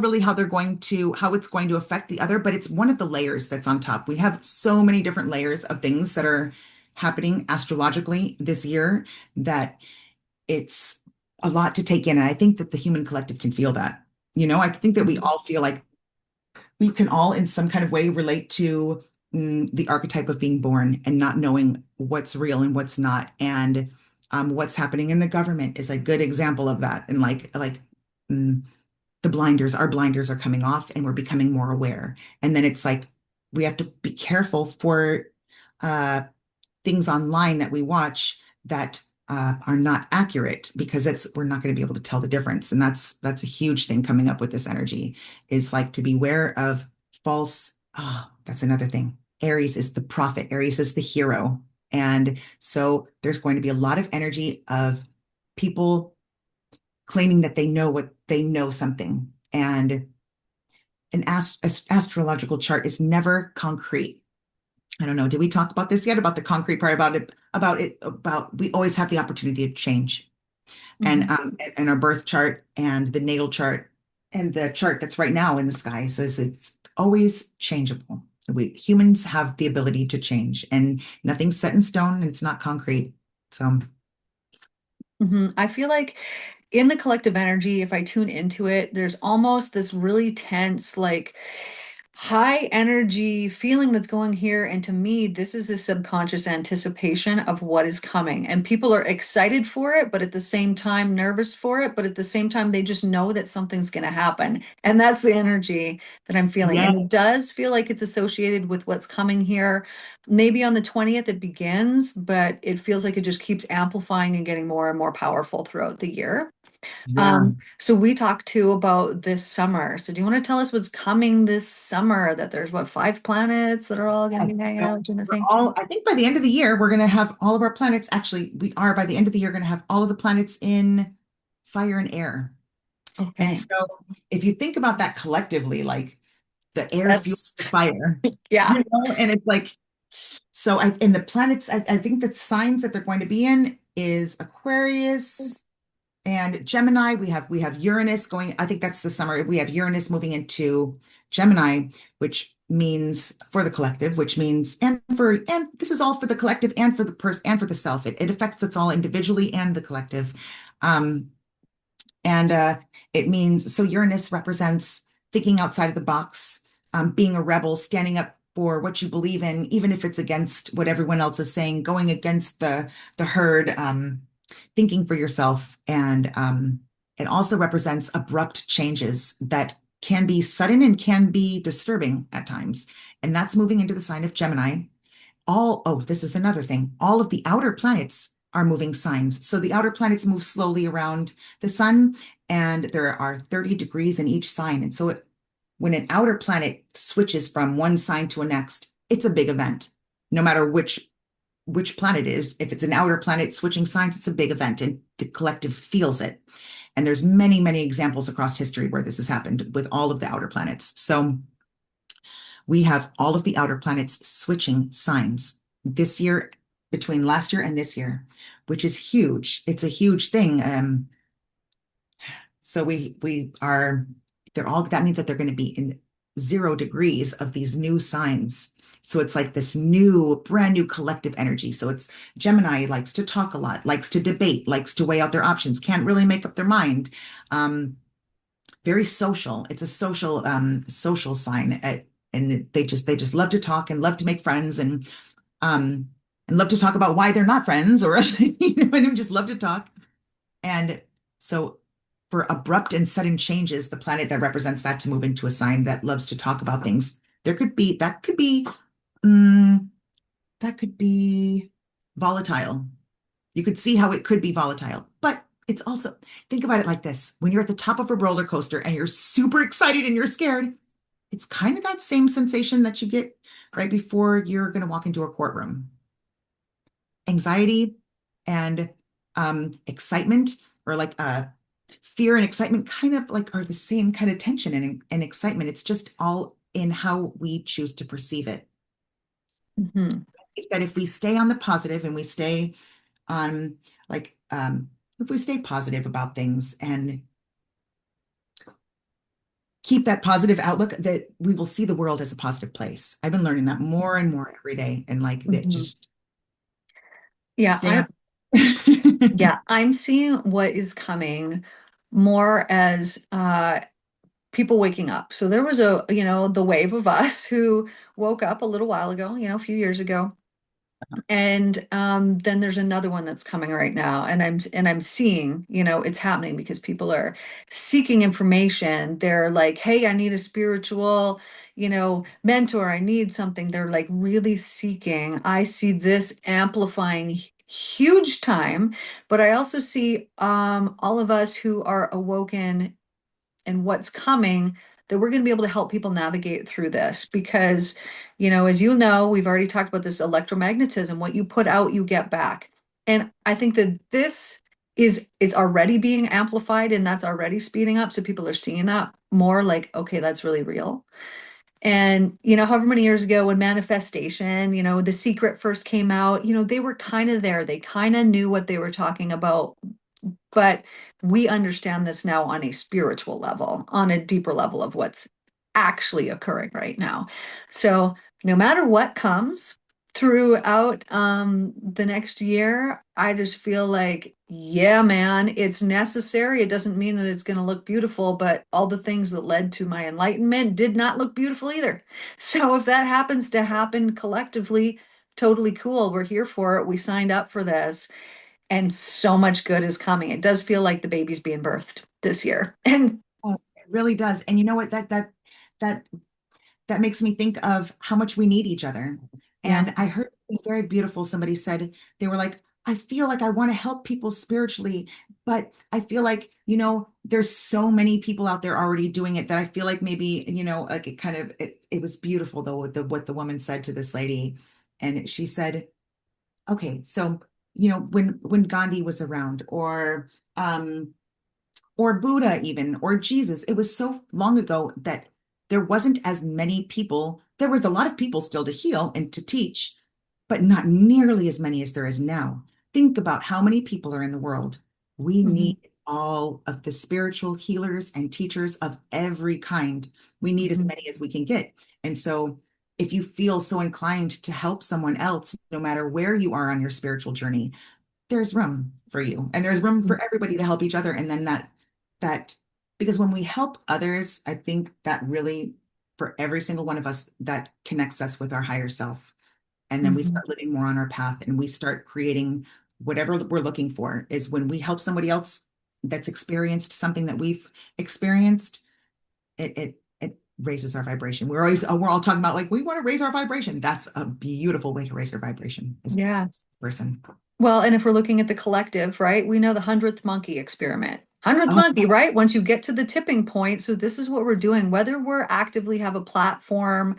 [SPEAKER 2] it's going to affect the other, but it's one of the layers that's on top. We have so many different layers of things that are happening astrologically this year that it's a lot to take in. And I think that the human collective can feel that. I think that we
[SPEAKER 1] Mhm.
[SPEAKER 2] all feel like we can all, in some kind of way, relate to the archetype of being born and not knowing what's real and what's not. And what's happening in the government is a good example of that. And mm, our blinders are coming off and we're becoming more aware. And then it's like we have to be careful for uh, things online that we watch that are not accurate because it's we're not going to be able to tell the difference. And that's a huge thing coming up with this energy is like to be aware of false. Oh, that's another thing. Aries is the prophet. Aries is the hero. And so there's going to be a lot of energy of people claiming that they know something. And an astrological chart is never concrete. I don't know. Did we talk about this yet? About the concrete part, about we always have the opportunity to change.
[SPEAKER 1] Mhm.
[SPEAKER 2] And our birth chart and the natal chart and the chart that's right now in the sky says it's always changeable. We humans have the ability to change and nothing's set in stone and it's not concrete. So
[SPEAKER 1] I feel like in the collective energy, if I tune into it, there's almost this really tense, like high energy feeling that's going here. And to me, this is a subconscious anticipation of what is coming. And people are excited for it, but at the same time, nervous for it. But at the same time, they just know that something's going to happen. And that's the energy that I'm feeling.
[SPEAKER 2] yeah,
[SPEAKER 1] And it does feel like it's associated with what's coming here. Maybe on the 20th it begins, but it feels like it just keeps amplifying and getting more and more powerful throughout the year.
[SPEAKER 2] yeah.
[SPEAKER 1] So we talked too about this summer. So do you want to tell us what's coming this summer? That there's what, five planets that are all going to be hanging
[SPEAKER 2] So
[SPEAKER 1] out doing their
[SPEAKER 2] we're
[SPEAKER 1] thing?
[SPEAKER 2] all, I think by the end of the year, we're going to have all of our planets. Actually, we are by the end of the year going to have all of the planets in fire and air. And
[SPEAKER 1] Okay.
[SPEAKER 2] so if you think about that collectively, like the air fuels
[SPEAKER 1] That's
[SPEAKER 2] the fire,
[SPEAKER 1] yeah.
[SPEAKER 2] and it's like, and the planets, I think the signs that they're going to be in is Aquarius and Gemini. We have Uranus going, I think that's the summer. We have Uranus moving into Gemini, which means for the collective, which means and this is all for the collective and for the person and for the self. It affects us all individually and the collective. Um, and it means so Uranus represents thinking outside of the box, being a rebel, standing up for what you believe in, even if it's against what everyone else is saying, going against the herd, thinking for yourself. And it also represents abrupt changes that can be sudden and can be disturbing at times. And that's moving into the sign of Gemini. This is another thing. All of the outer planets are moving signs. So the outer planets move slowly around the sun, and there are 30 degrees in each sign. And so when an outer planet switches from one sign to a next, it's a big event. No matter which planet it is, if it's an outer planet switching signs, it's a big event, and the collective feels it. And there's many, many examples across history where this has happened with all of the outer planets. So we have all of the outer planets switching signs this year between last year and this year, which is huge. It's a huge thing. So we are they're all that means that they're going to be in 0 degrees of these new signs. So it's like this new, brand new collective energy. So it's Gemini likes to talk a lot, likes to debate, likes to weigh out their options, can't really make up their mind. Um, Very social. It's a social sign, and they just love to talk and love to make friends um, and love to talk about why they're not friends or and just love to talk. And so. for abrupt and sudden changes, the planet that represents that to move into a sign that loves to talk about things, there could be mm, that could be volatile. You could see how it could be volatile, but it's also, think about it like this. When you're at the top of a roller coaster and you're super excited and you're scared, it's kind of that same sensation that you get right before you're going to walk into a courtroom. Anxiety and excitement, or like fear and excitement, kind of like are the same kind of tension and excitement. It's just all in how we choose to perceive it.
[SPEAKER 1] Hmm.
[SPEAKER 2] That if we stay on the positive and we stay on like if we stay positive about things and keep that positive outlook, that we will see the world as a positive place. I've been learning that more and more every day, and like that,
[SPEAKER 1] Hmm.
[SPEAKER 2] just
[SPEAKER 1] Yeah,
[SPEAKER 2] stay on.
[SPEAKER 1] yeah, I'm seeing what is coming more as people waking up. So there was the wave of us who woke up a little while ago, a few years ago. And then there's another one that's coming right now, and I'm seeing, it's happening because people are seeking information. They're like, "Hey, I need a spiritual, mentor. I need something." They're like really seeking. I see this amplifying huge time, but I also see all of us who are awoken and what's coming, that we're going to be able to help people navigate through this because, as you know, we've already talked about this electromagnetism. What you put out, you get back. And I think that this is already being amplified and that's already speeding up. So people are seeing that more like, okay, that's really real. And, however many years ago when manifestation, The Secret first came out, they were kind of there. They kind of knew what they were talking about, but we understand this now on a spiritual level, on a deeper level of what's actually occurring right now. So no matter what comes throughout the next year, I just feel like, yeah, man, it's necessary. It doesn't mean that it's going to look beautiful, but all the things that led to my enlightenment did not look beautiful either. So if that happens to happen collectively, totally cool. We're here for it. We signed up for this and so much good is coming. It does feel like the baby's being birthed this year. And
[SPEAKER 2] Oh, it really does. And you know what? That that makes me think of how much we need each other.
[SPEAKER 1] yeah.
[SPEAKER 2] And I heard something very beautiful. Somebody said, they were like, I feel like I want to help people spiritually, but I feel like, there's so many people out there already doing it that I feel like maybe, like it was beautiful though, what the woman said to this lady. And she said, okay, so, when Gandhi was around, or Buddha even, or Jesus. It was so long ago that there wasn't as many people. There was a lot of people still to heal and to teach, but not nearly as many as there is now. Think about how many people are in the world. We
[SPEAKER 1] Mhm,
[SPEAKER 2] need all of the spiritual healers and teachers of every kind. We need as
[SPEAKER 1] mhm,
[SPEAKER 2] many as we can get. And so if you feel so inclined to help someone else, no matter where you are on your spiritual journey, there's room for you and there's room
[SPEAKER 1] mhm,
[SPEAKER 2] for everybody to help each other. And then that because when we help others, I think that really, for every single one of us, that connects us with our higher self. And then we
[SPEAKER 1] mhm,
[SPEAKER 2] start living more on our path and we start creating whatever we're looking for. Is when we help somebody else that's experienced something that we've experienced, it raises our vibration. We're all talking about like we want to raise our vibration. That's a beautiful way to raise our vibration, is
[SPEAKER 1] yeah.
[SPEAKER 2] this person.
[SPEAKER 1] Well, and if we're looking at the collective, right, we know the 100th monkey experiment. 100th
[SPEAKER 2] Oh,
[SPEAKER 1] monkey, right? Once you get to the tipping point. So this is what we're doing, whether we're actively have a platform,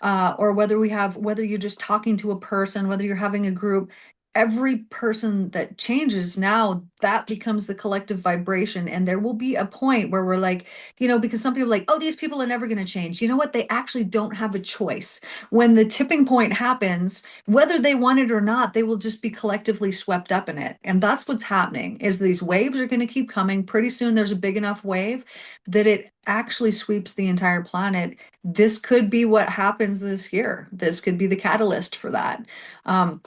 [SPEAKER 1] or whether you're just talking to a person, whether you're having a group, every person that changes now, that becomes the collective vibration. And there will be a point where we're like, because some people are like, oh, these people are never going to change. You know what? They actually don't have a choice. When the tipping point happens, whether they want it or not, they will just be collectively swept up in it. And that's what's happening is these waves are going to keep coming. Pretty soon there's a big enough wave that it actually sweeps the entire planet. This could be what happens this year. This could be the catalyst for that. Um,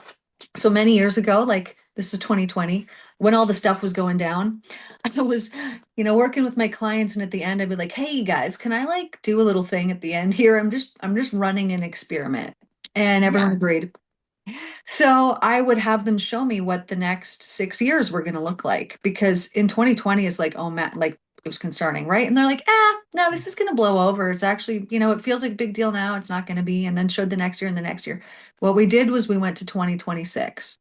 [SPEAKER 1] so many years ago, like this is 2020, when all the stuff was going down, I was, working with my clients, and at the end, I'd be like, "Hey, you guys, can I like do a little thing at the end here? I'm just running an experiment," and everyone
[SPEAKER 2] yeah.
[SPEAKER 1] agreed. So I would have them show me what the next 6 years were going to look like because in 2020 is like, oh man, like it was concerning, right? And they're like, no, this is going to blow over. It's actually, it feels like a big deal now. It's not going to be. And then showed the next year and the next year. What we did was we went to 2026.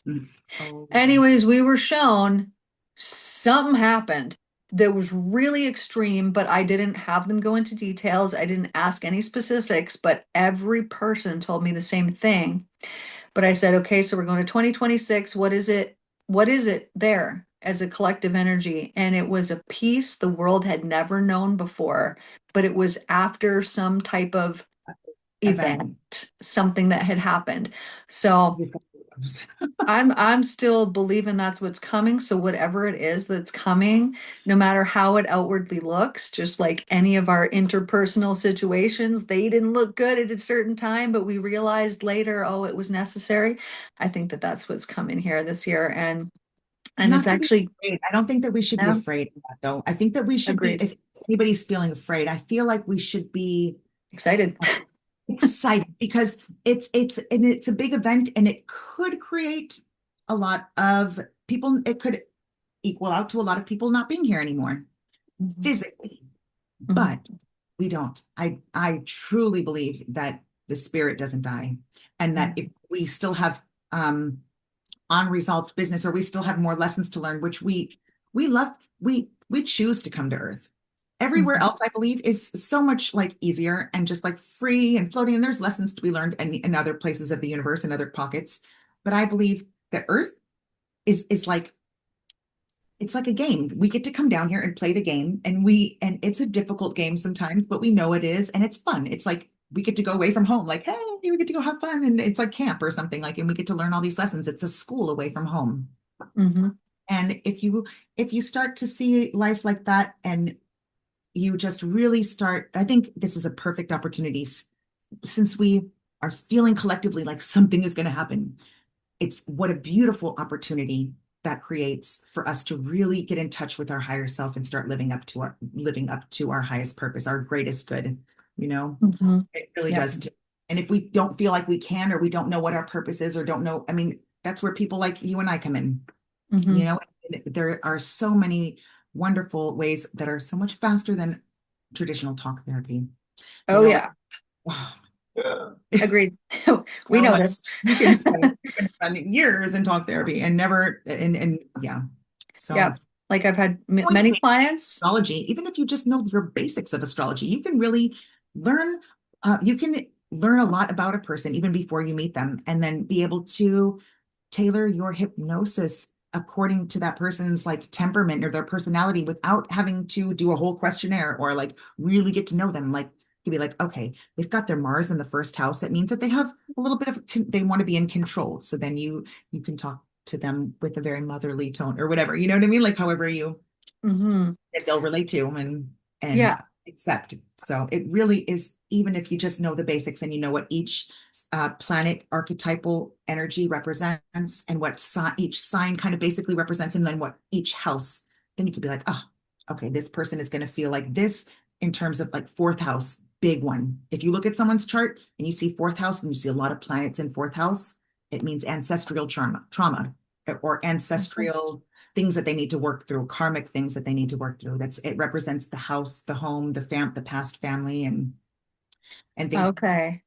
[SPEAKER 2] Mm. Oh,
[SPEAKER 1] Anyways, we were shown something happened that was really extreme, but I didn't have them go into details. I didn't ask any specifics, but every person told me the same thing. But I said, okay, so we're going to 2026. What is it? What is it there as a collective energy? And it was a peace the world had never known before, but it was after some type of
[SPEAKER 2] event.
[SPEAKER 1] event, something that had happened. So I'm still believing that's what's coming. So whatever it is that's coming, no matter how it outwardly looks, just like any of our interpersonal situations, they didn't look good at a certain time, but we realized later, oh, it was necessary. I think that that's what's coming here this year, and it's
[SPEAKER 2] Not to be
[SPEAKER 1] actually,
[SPEAKER 2] afraid. I don't think that we should be
[SPEAKER 1] yeah,
[SPEAKER 2] afraid of that, though. I think that we should be,
[SPEAKER 1] agreed,
[SPEAKER 2] if anybody's feeling afraid, I feel like we should be
[SPEAKER 1] excited.
[SPEAKER 2] excited because it's a big event and it could create a lot of people. It could equal out to a lot of people not being here anymore
[SPEAKER 1] Mhm,
[SPEAKER 2] physically,
[SPEAKER 1] mhm,
[SPEAKER 2] but we don't. I truly believe that the spirit doesn't die, and that
[SPEAKER 1] mhm,
[SPEAKER 2] if we still have unresolved business, or we still have more lessons to learn, which we love, we choose to come to Earth. Everywhere
[SPEAKER 1] mhm,
[SPEAKER 2] else, I believe, is so much like easier and just like free and floating. And there's lessons to be learned in other places of the universe and other pockets. But I believe that Earth is like it's like a game. We get to come down here and play the game, and it's a difficult game sometimes, but we know it is, and it's fun. It's like we get to go away from home, like, hey, we get to go have fun, and it's like camp or something, like, and we get to learn all these lessons. It's a school away from home.
[SPEAKER 1] mhm.
[SPEAKER 2] And if you start to see life like that, and you just really start, I think this is a perfect opportunity since we are feeling collectively like something is going to happen. It's what a beautiful opportunity that creates for us to really get in touch with our higher self and start living up to our highest purpose, our greatest good, you know?
[SPEAKER 1] Mhm.
[SPEAKER 2] It really
[SPEAKER 1] Yep.
[SPEAKER 2] does. And if we don't feel like we can, or we don't know what our purpose is, or don't know, I mean, that's where people like you and I come in, you
[SPEAKER 1] Mhm.
[SPEAKER 2] know? There are so many wonderful ways that are so much faster than traditional talk therapy. You
[SPEAKER 1] Oh
[SPEAKER 2] know, like,
[SPEAKER 1] yeah,
[SPEAKER 2] wow.
[SPEAKER 1] agreed. We
[SPEAKER 2] No,
[SPEAKER 1] know
[SPEAKER 2] like
[SPEAKER 1] this.
[SPEAKER 2] you can spend years in talk therapy and never, and yeah. So
[SPEAKER 1] Yep. Like I've had
[SPEAKER 2] going
[SPEAKER 1] many
[SPEAKER 2] things,
[SPEAKER 1] clients.
[SPEAKER 2] astrology, even if you just know your basics of astrology, you can really learn, you can learn a lot about a person even before you meet them, and then be able to tailor your hypnosis according to that person's like temperament or their personality without having to do a whole questionnaire, or like really get to know them. Like you'd be like, okay, they've got their Mars in the first house. That means that they have a little bit of, they want to be in control. So then you can talk to them with a very motherly tone or whatever. You know what I mean? Like however you
[SPEAKER 1] Hmm.
[SPEAKER 2] that they'll relate to and
[SPEAKER 1] Yeah.
[SPEAKER 2] accept. So it really is, even if you just know the basics and you know what each planet archetypal energy represents, and what each sign kind of basically represents, and then what each house, then you could be like, oh, okay, this person is going to feel like this in terms of like fourth house, big one. If you look at someone's chart and you see fourth house and you see a lot of planets in fourth house, it means ancestral trauma or ancestral things that they need to work through, karmic things that they need to work through. It represents the house, the home, the past family, and things.
[SPEAKER 1] Okay.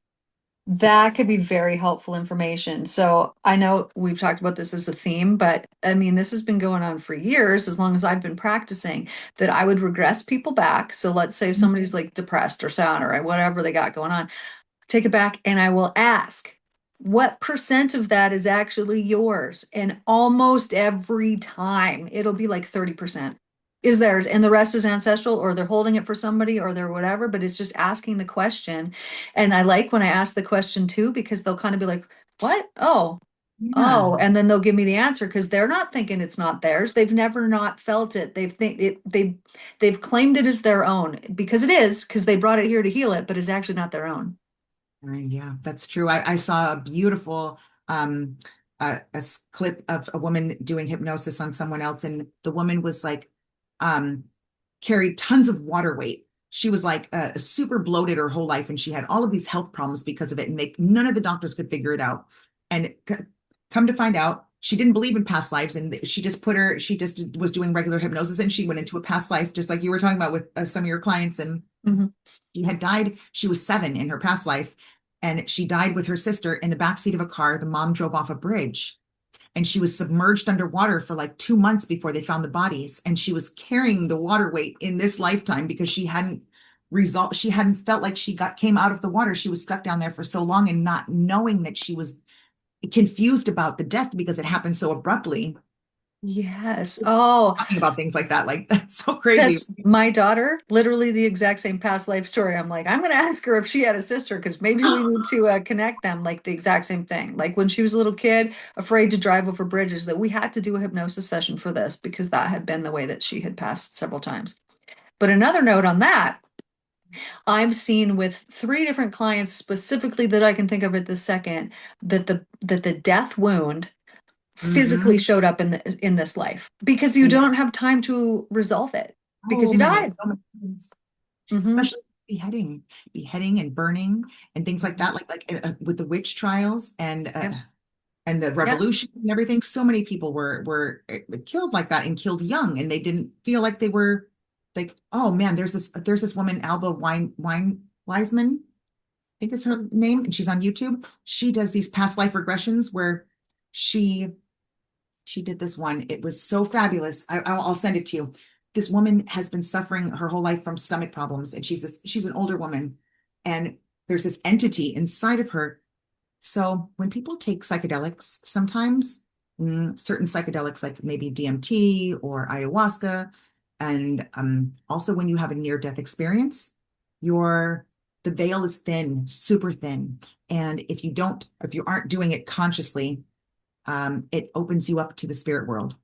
[SPEAKER 2] So
[SPEAKER 1] That could be very helpful information. So I know we've talked about this as a theme, but I mean, this has been going on for years, as long as I've been practicing, that I would regress people back. So let's say somebody's like depressed or sad or whatever they got going on. Take it back and I will ask, what percent of that is actually yours? And almost every time it'll be like 30% is theirs, and the rest is ancestral, or they're holding it for somebody, or they're whatever. But it's just asking the question. And I like when I ask the question too, because they'll kind of be like, what? Oh,
[SPEAKER 2] yeah,
[SPEAKER 1] oh, and then they'll give me the answer because they're not thinking it's not theirs. They've never not felt it. They've claimed it as their own because it is, because they brought it here to heal it, but it's actually not their own.
[SPEAKER 2] yeah, that's true. I saw a beautiful um clip of a woman doing hypnosis on someone else, and the woman was like um carried tons of water weight. She was like super bloated her whole life, and she had all of these health problems because of it, and none of the doctors could figure it out. And come to find out, she didn't believe in past lives, and she just was doing regular hypnosis, and she went into a past life, just like you were talking about with some of your clients. And
[SPEAKER 1] Hmm.
[SPEAKER 2] she had died. She was 7 in her past life, and she died with her sister in the backseat of a car. The mom drove off a bridge, and she was submerged underwater for like 2 months before they found the bodies. And she was carrying the water weight in this lifetime because she hadn't felt like she came out of the water. She was stuck down there for so long, and not knowing that she was confused about the death because it happened so abruptly.
[SPEAKER 1] Yes. Oh,
[SPEAKER 2] Talking about things like that, like that's so crazy.
[SPEAKER 1] that's my daughter, literally the exact same past life story. I'm like, I'm going to ask her if she had a sister because maybe we need to connect them, like the exact same thing. Like when she was a little kid, afraid to drive over bridges, that we had to do a hypnosis session for this because that had been the way that she had passed several times. But another note on that, I've seen with 3 different clients specifically that I can think of at this second that the death wound physically
[SPEAKER 2] Mhm.
[SPEAKER 1] showed up in this life because you
[SPEAKER 2] And
[SPEAKER 1] don't have time to resolve it because
[SPEAKER 2] so
[SPEAKER 1] you
[SPEAKER 2] many,
[SPEAKER 1] died.
[SPEAKER 2] so many things,
[SPEAKER 1] Hmm.
[SPEAKER 2] especially beheading and burning and things like that, with the witch trials
[SPEAKER 1] Yeah.
[SPEAKER 2] and the
[SPEAKER 1] Yeah.
[SPEAKER 2] revolution and everything. So many people were killed like that and killed young, and they didn't feel like they were like, oh man, there's this woman, Alba Wiseman, I think is her name, and she's on YouTube. She does these past life regressions where she she did this one. It was so fabulous. I'll send it to you. This woman has been suffering her whole life from stomach problems, and she's an older woman, and there's this entity inside of her. So when people take psychedelics, sometimes certain psychedelics like maybe DMT or ayahuasca, and also when you have a near-death experience, your the veil is thin, super thin, and if you aren't doing it consciously, it opens you up to the spirit world.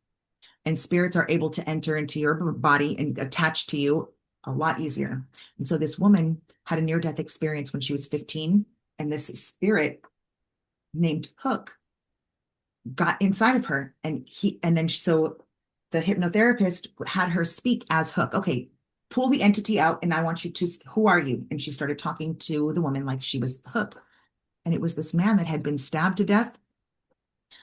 [SPEAKER 2] And spirits are able to enter into your body and attach to you a lot easier. And so this woman had a near death experience when she was 15, and this spirit named Hook got inside of her. So the hypnotherapist had her speak as Hook. Okay, pull the entity out, and I want you to, who are you? And she started talking to the woman like she was Hook. And it was this man that had been stabbed to death.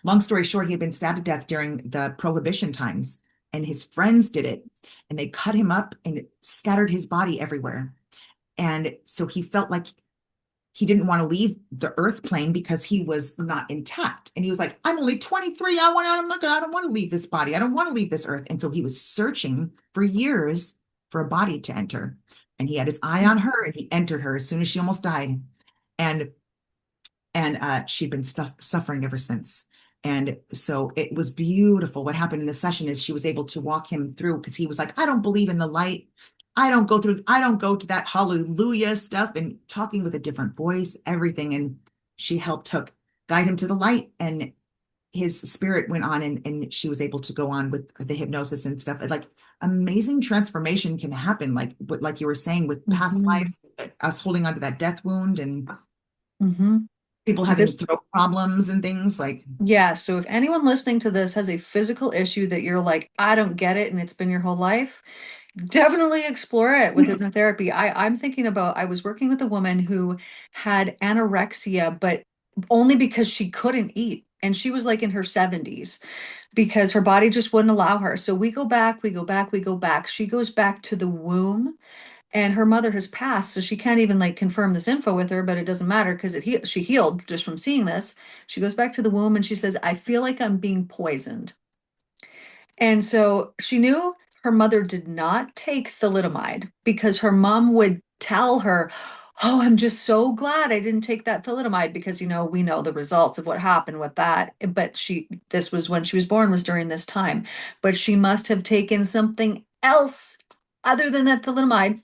[SPEAKER 2] Long story short, he had been stabbed to death during the Prohibition times, and his friends did it, and they cut him up and scattered his body everywhere. And so he felt like he didn't want to leave the earth plane because he was not intact. And he was like, I'm only 23. I don't want to leave this body. I don't want to leave this earth. And so he was searching for years for a body to enter. And he had his eye on her, and he entered her as soon as she almost died. And she'd been suffering ever since. And so it was beautiful. What happened in the session is she was able to walk him through because he was like, I don't believe in the light. I don't go to that hallelujah stuff, and talking with a different voice, everything. And she helped Hook guide him to the light, and his spirit went on, and she was able to go on with the hypnosis and stuff. Like amazing transformation can happen, like you were saying, with past
[SPEAKER 1] Hmm.
[SPEAKER 2] lives, us holding on to that death wound, and
[SPEAKER 1] Hmm.
[SPEAKER 2] people having
[SPEAKER 1] This,
[SPEAKER 2] throat problems and things like,
[SPEAKER 1] yeah. So if anyone listening to this has a physical issue that you're like, I don't get it, and it's been your whole life, definitely explore it with hypnotherapy. I'm thinking about, I was working with a woman who had anorexia, but only because she couldn't eat. And she was like in her 70s because her body just wouldn't allow her. So we go back, we go back, we go back. She goes back to the womb and her mother has passed. So she can't even like confirm this info with her, but it doesn't matter because she healed just from seeing this. She goes back to the womb and she says, I feel like I'm being poisoned. And so she knew her mother did not take thalidomide because her mom would tell her, oh, I'm just so glad I didn't take that thalidomide because, we know the results of what happened with that. But this was when she was born, was during this time. But she must have taken something else other than that thalidomide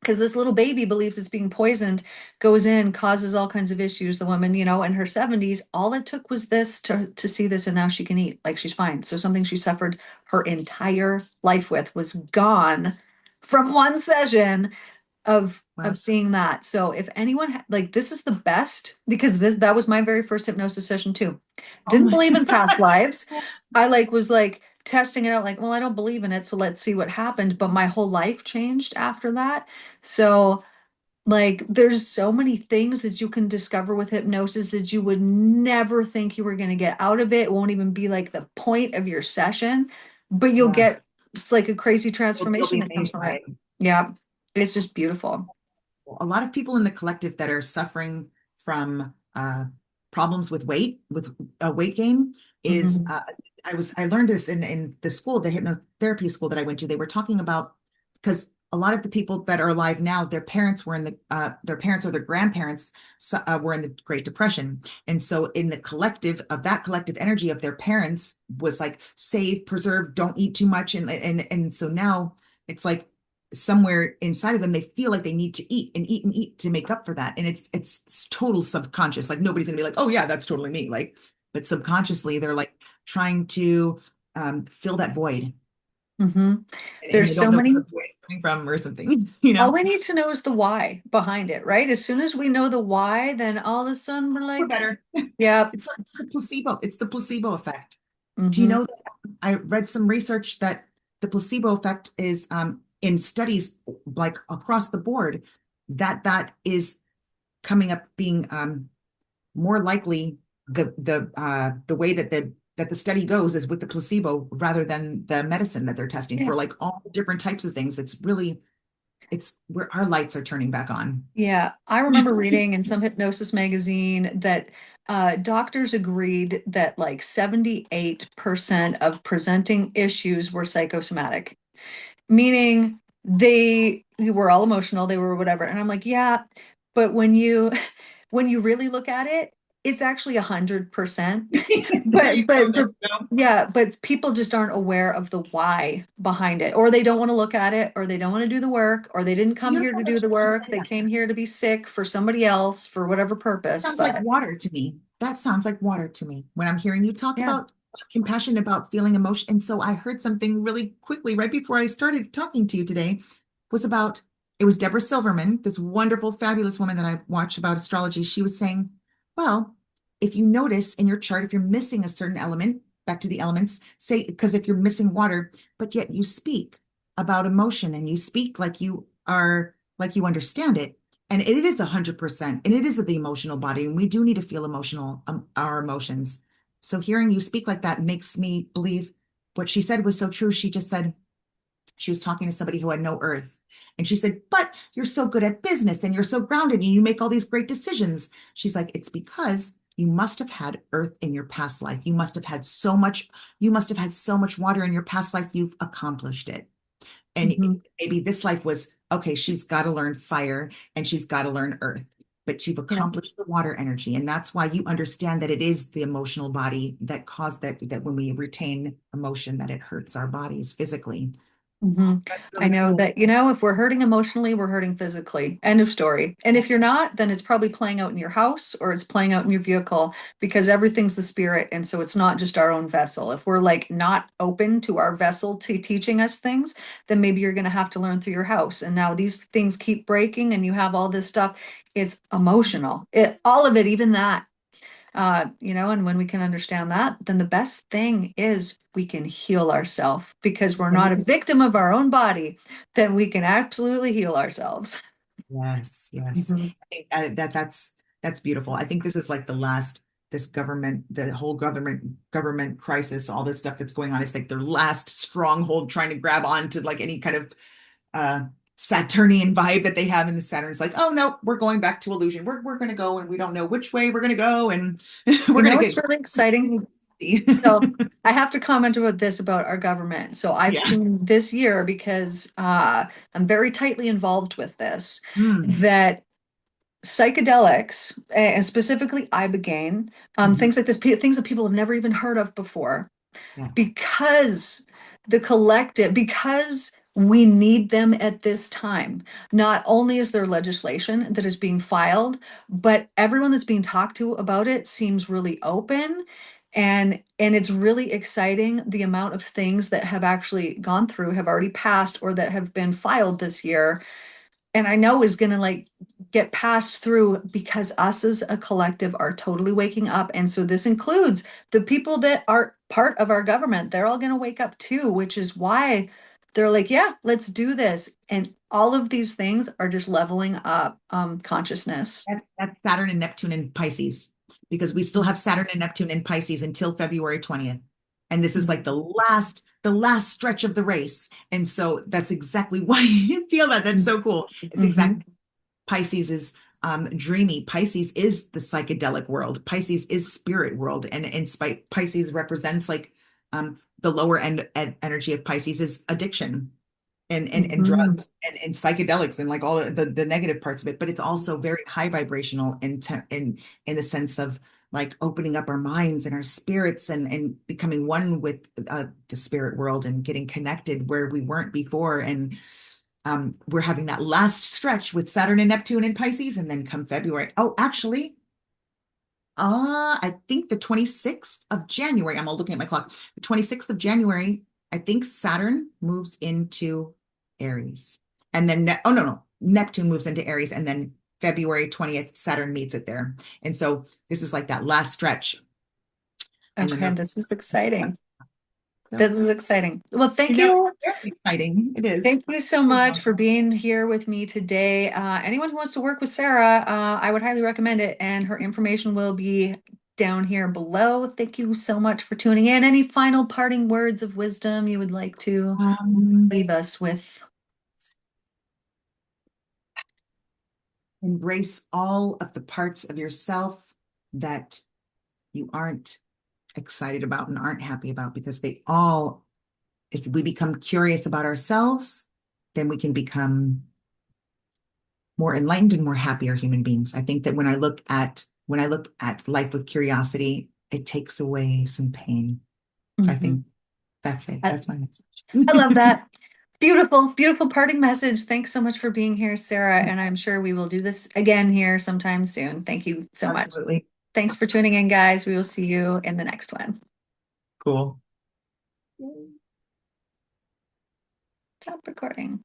[SPEAKER 1] because this little baby believes it's being poisoned, goes in, causes all kinds of issues. The woman, in her 70s, all it took was this to see this, and now she can eat like she's fine. So something she suffered her entire life with was gone from one session of
[SPEAKER 2] well,
[SPEAKER 1] seeing that. So if anyone like this is the best because this that was my very first hypnosis session too.
[SPEAKER 2] oh
[SPEAKER 1] Didn't
[SPEAKER 2] my
[SPEAKER 1] believe in past lives.
[SPEAKER 2] God.
[SPEAKER 1] I was like testing it out like, well, I don't believe in it, so let's see what happened, but my whole life changed after that. So Like there's so many things that you can discover with hypnosis that you would never think you were going to get out of it. It won't even be like the point of your session, but you'll
[SPEAKER 2] Yes.
[SPEAKER 1] get it's like a crazy
[SPEAKER 2] You'll
[SPEAKER 1] transformation
[SPEAKER 2] be
[SPEAKER 1] that comes
[SPEAKER 2] amazed
[SPEAKER 1] from
[SPEAKER 2] by
[SPEAKER 1] it.
[SPEAKER 2] it.
[SPEAKER 1] Yeah, it's just beautiful.
[SPEAKER 2] A lot of people in the collective that are suffering from problems with weight gain is
[SPEAKER 1] Hmm.
[SPEAKER 2] I learned this in the school, the hypnotherapy school that I went to. They were talking about because a lot of the people that are alive now, their parents were in the their parents or their grandparents were in the Great Depression, and so in the collective of that collective energy of their parents was like save, preserve, don't eat too much, and so now it's like somewhere inside of them they feel like they need to eat and eat and eat to make up for that, and it's total subconscious. Like nobody's gonna be like, oh yeah, that's totally me, like, but subconsciously they're like trying to fill that void,
[SPEAKER 1] Hmm.
[SPEAKER 2] and they
[SPEAKER 1] There's
[SPEAKER 2] don't
[SPEAKER 1] so
[SPEAKER 2] know where
[SPEAKER 1] many.
[SPEAKER 2] the void is coming from or something, you
[SPEAKER 1] All
[SPEAKER 2] know.
[SPEAKER 1] we need to know is the why behind it, right? As soon as we know the why, then all of a sudden we're
[SPEAKER 2] We're
[SPEAKER 1] like,
[SPEAKER 2] better.
[SPEAKER 1] yeah.
[SPEAKER 2] It's the placebo effect. Do you
[SPEAKER 1] Hmm.
[SPEAKER 2] know that I read some research that the placebo effect is in studies like across the board, that is coming up being more likely the way that the study goes is with the placebo rather than the medicine that they're testing for like all the different types of things. It's really it's where our lights are turning back on.
[SPEAKER 1] Yeah, I remember reading in some hypnosis magazine that doctors agreed that like 78% of presenting issues were psychosomatic, meaning they were all emotional, they were whatever. And I'm like, yeah, but when you really look at it, it's actually 100%.
[SPEAKER 2] There
[SPEAKER 1] But
[SPEAKER 2] you go.
[SPEAKER 1] but
[SPEAKER 2] There
[SPEAKER 1] but
[SPEAKER 2] you go.
[SPEAKER 1] yeah, but people just aren't aware of the why behind it, or they don't want to look at it, or they don't want to do the work, or they didn't come here
[SPEAKER 2] Beautiful
[SPEAKER 1] to
[SPEAKER 2] that
[SPEAKER 1] do the
[SPEAKER 2] you just
[SPEAKER 1] work.
[SPEAKER 2] say
[SPEAKER 1] They
[SPEAKER 2] that.
[SPEAKER 1] came here to be sick for somebody else for whatever purpose.
[SPEAKER 2] Sounds like
[SPEAKER 1] But
[SPEAKER 2] water to me. That sounds like water to me when I'm hearing you talk
[SPEAKER 1] yeah.
[SPEAKER 2] about compassion, about feeling emotion. And so I heard something really quickly right before I started talking to you today was about it was Deborah Silverman, this wonderful, fabulous woman that I watch about astrology. She was saying, well, if you notice in your chart, if you're missing a certain element, back to the elements, say, because if you're missing water, but yet you speak about emotion and you speak like you are, like you understand it, and it is 100%, and it is the emotional body, and we do need to feel emotional, our emotions. So hearing you speak like that makes me believe what she said was so true. She just said she was talking to somebody who had no earth. And she said, but you're so good at business and you're so grounded and you make all these great decisions. She's like, it's because you must have had earth in your past life. You must have had so much water in your past life. You've accomplished it. And
[SPEAKER 1] Hmm.
[SPEAKER 2] maybe this life was, okay, she's got to learn fire and she's got to learn earth, but you've
[SPEAKER 1] Yeah.
[SPEAKER 2] accomplished the water energy. And that's why you understand that it is the emotional body that caused that when we retain emotion, that it hurts our bodies physically.
[SPEAKER 1] Hmm.
[SPEAKER 2] That's
[SPEAKER 1] I
[SPEAKER 2] really
[SPEAKER 1] know
[SPEAKER 2] cool.
[SPEAKER 1] that, if we're hurting emotionally, we're hurting physically. End of story. And if you're not, then it's probably playing out in your house or it's playing out in your vehicle because everything's the spirit. And so it's not just our own vessel. If we're like not open to our vessel to teaching us things, then maybe you're going to have to learn through your house. And now these things keep breaking and you have all this stuff. It's emotional. All of it, even that. And when we can understand that, then the best thing is we can heal ourselves because we're
[SPEAKER 2] And
[SPEAKER 1] not a
[SPEAKER 2] this is
[SPEAKER 1] victim of our own body, then we can absolutely heal ourselves.
[SPEAKER 2] yes, yes.
[SPEAKER 1] Mhm.
[SPEAKER 2] I think that's beautiful. I think this is like the last this government, the whole government crisis, all this stuff that's going on. It's like their last stronghold trying to grab on to like any kind of uh Saturnian vibe that they have in the Saturn. It's like, oh no, we're going back to illusion. We're gonna go and we don't know which way we're gonna go and we're
[SPEAKER 1] You know
[SPEAKER 2] gonna
[SPEAKER 1] what's
[SPEAKER 2] get
[SPEAKER 1] really exciting?
[SPEAKER 2] crazy.
[SPEAKER 1] So I have to comment about this about our government. So I've
[SPEAKER 2] Yeah.
[SPEAKER 1] seen this year because I'm very tightly involved with this,
[SPEAKER 2] Mm.
[SPEAKER 1] that psychedelics, and specifically ibogaine,
[SPEAKER 2] Mhm.
[SPEAKER 1] things like this, things that people have never even heard of before,
[SPEAKER 2] Yeah.
[SPEAKER 1] because because we need them at this time. Not only is there legislation that is being filed, but everyone that's being talked to about it seems really open. And it's really exciting the amount of things that have actually gone through, have already passed, or that have been filed this year, and I know is going to like get passed through because us as a collective are totally waking up. And so this includes the people that are part of our government. They're all going to wake up too, which is why They're like, yeah, let's do this. And all of these things are just leveling up consciousness.
[SPEAKER 2] That's Saturn and Neptune in Pisces, because we still have Saturn and Neptune in Pisces until February 20th. And this is like the last stretch of the race. And so that's exactly why you feel that. That's so cool. It's
[SPEAKER 1] Mm-hmm.
[SPEAKER 2] exact Pisces is dreamy. Pisces is the psychedelic world. Pisces is spirit world. And Pisces represents like the lower energy of Pisces is addiction and
[SPEAKER 1] Mm-hmm.
[SPEAKER 2] drugs and psychedelics and like all the negative parts of it, but it's also very high vibrational in the sense of like opening up our minds and our spirits and becoming one with the spirit world and getting connected where we weren't before. And we're having that last stretch with Saturn and Neptune in Pisces, and then come February. Oh, actually, I think the 26th of January, I'm all looking at my clock. The 26th of January, I think Saturn moves into Aries. And then, oh, no, no, Neptune moves into Aries. And then February 20th, Saturn meets it there. And so this is like that last stretch. And then
[SPEAKER 1] Okay, this is exciting.
[SPEAKER 2] so
[SPEAKER 1] This is exciting. Well,
[SPEAKER 2] I
[SPEAKER 1] thank
[SPEAKER 2] know it's
[SPEAKER 1] you.
[SPEAKER 2] very exciting. It is.
[SPEAKER 1] Thank you so
[SPEAKER 2] You're
[SPEAKER 1] much for
[SPEAKER 2] welcome.
[SPEAKER 1] being here with me today. Anyone who wants to work with Sarah, I would highly recommend it, and her information will be down here below. Thank you so much for tuning in. Any final parting words of wisdom you would like to
[SPEAKER 2] Um,
[SPEAKER 1] leave us with?
[SPEAKER 2] Embrace all of the parts of yourself that you aren't excited about and aren't happy about, because they all, if we become curious about ourselves, then we can become more enlightened and more happier human beings. I think that when I look at life with curiosity, it takes away some pain. I
[SPEAKER 1] Mhm.
[SPEAKER 2] think that's it.
[SPEAKER 1] I,
[SPEAKER 2] That's my message.
[SPEAKER 1] I love that. Beautiful, beautiful parting message. Thanks so much for being here, Sarah. And I'm sure we will do this again here sometime soon. Thank you so much.
[SPEAKER 2] Absolutely.
[SPEAKER 1] Thanks for tuning in, guys. We will see you in the next one.
[SPEAKER 2] Cool.
[SPEAKER 1] Stop recording.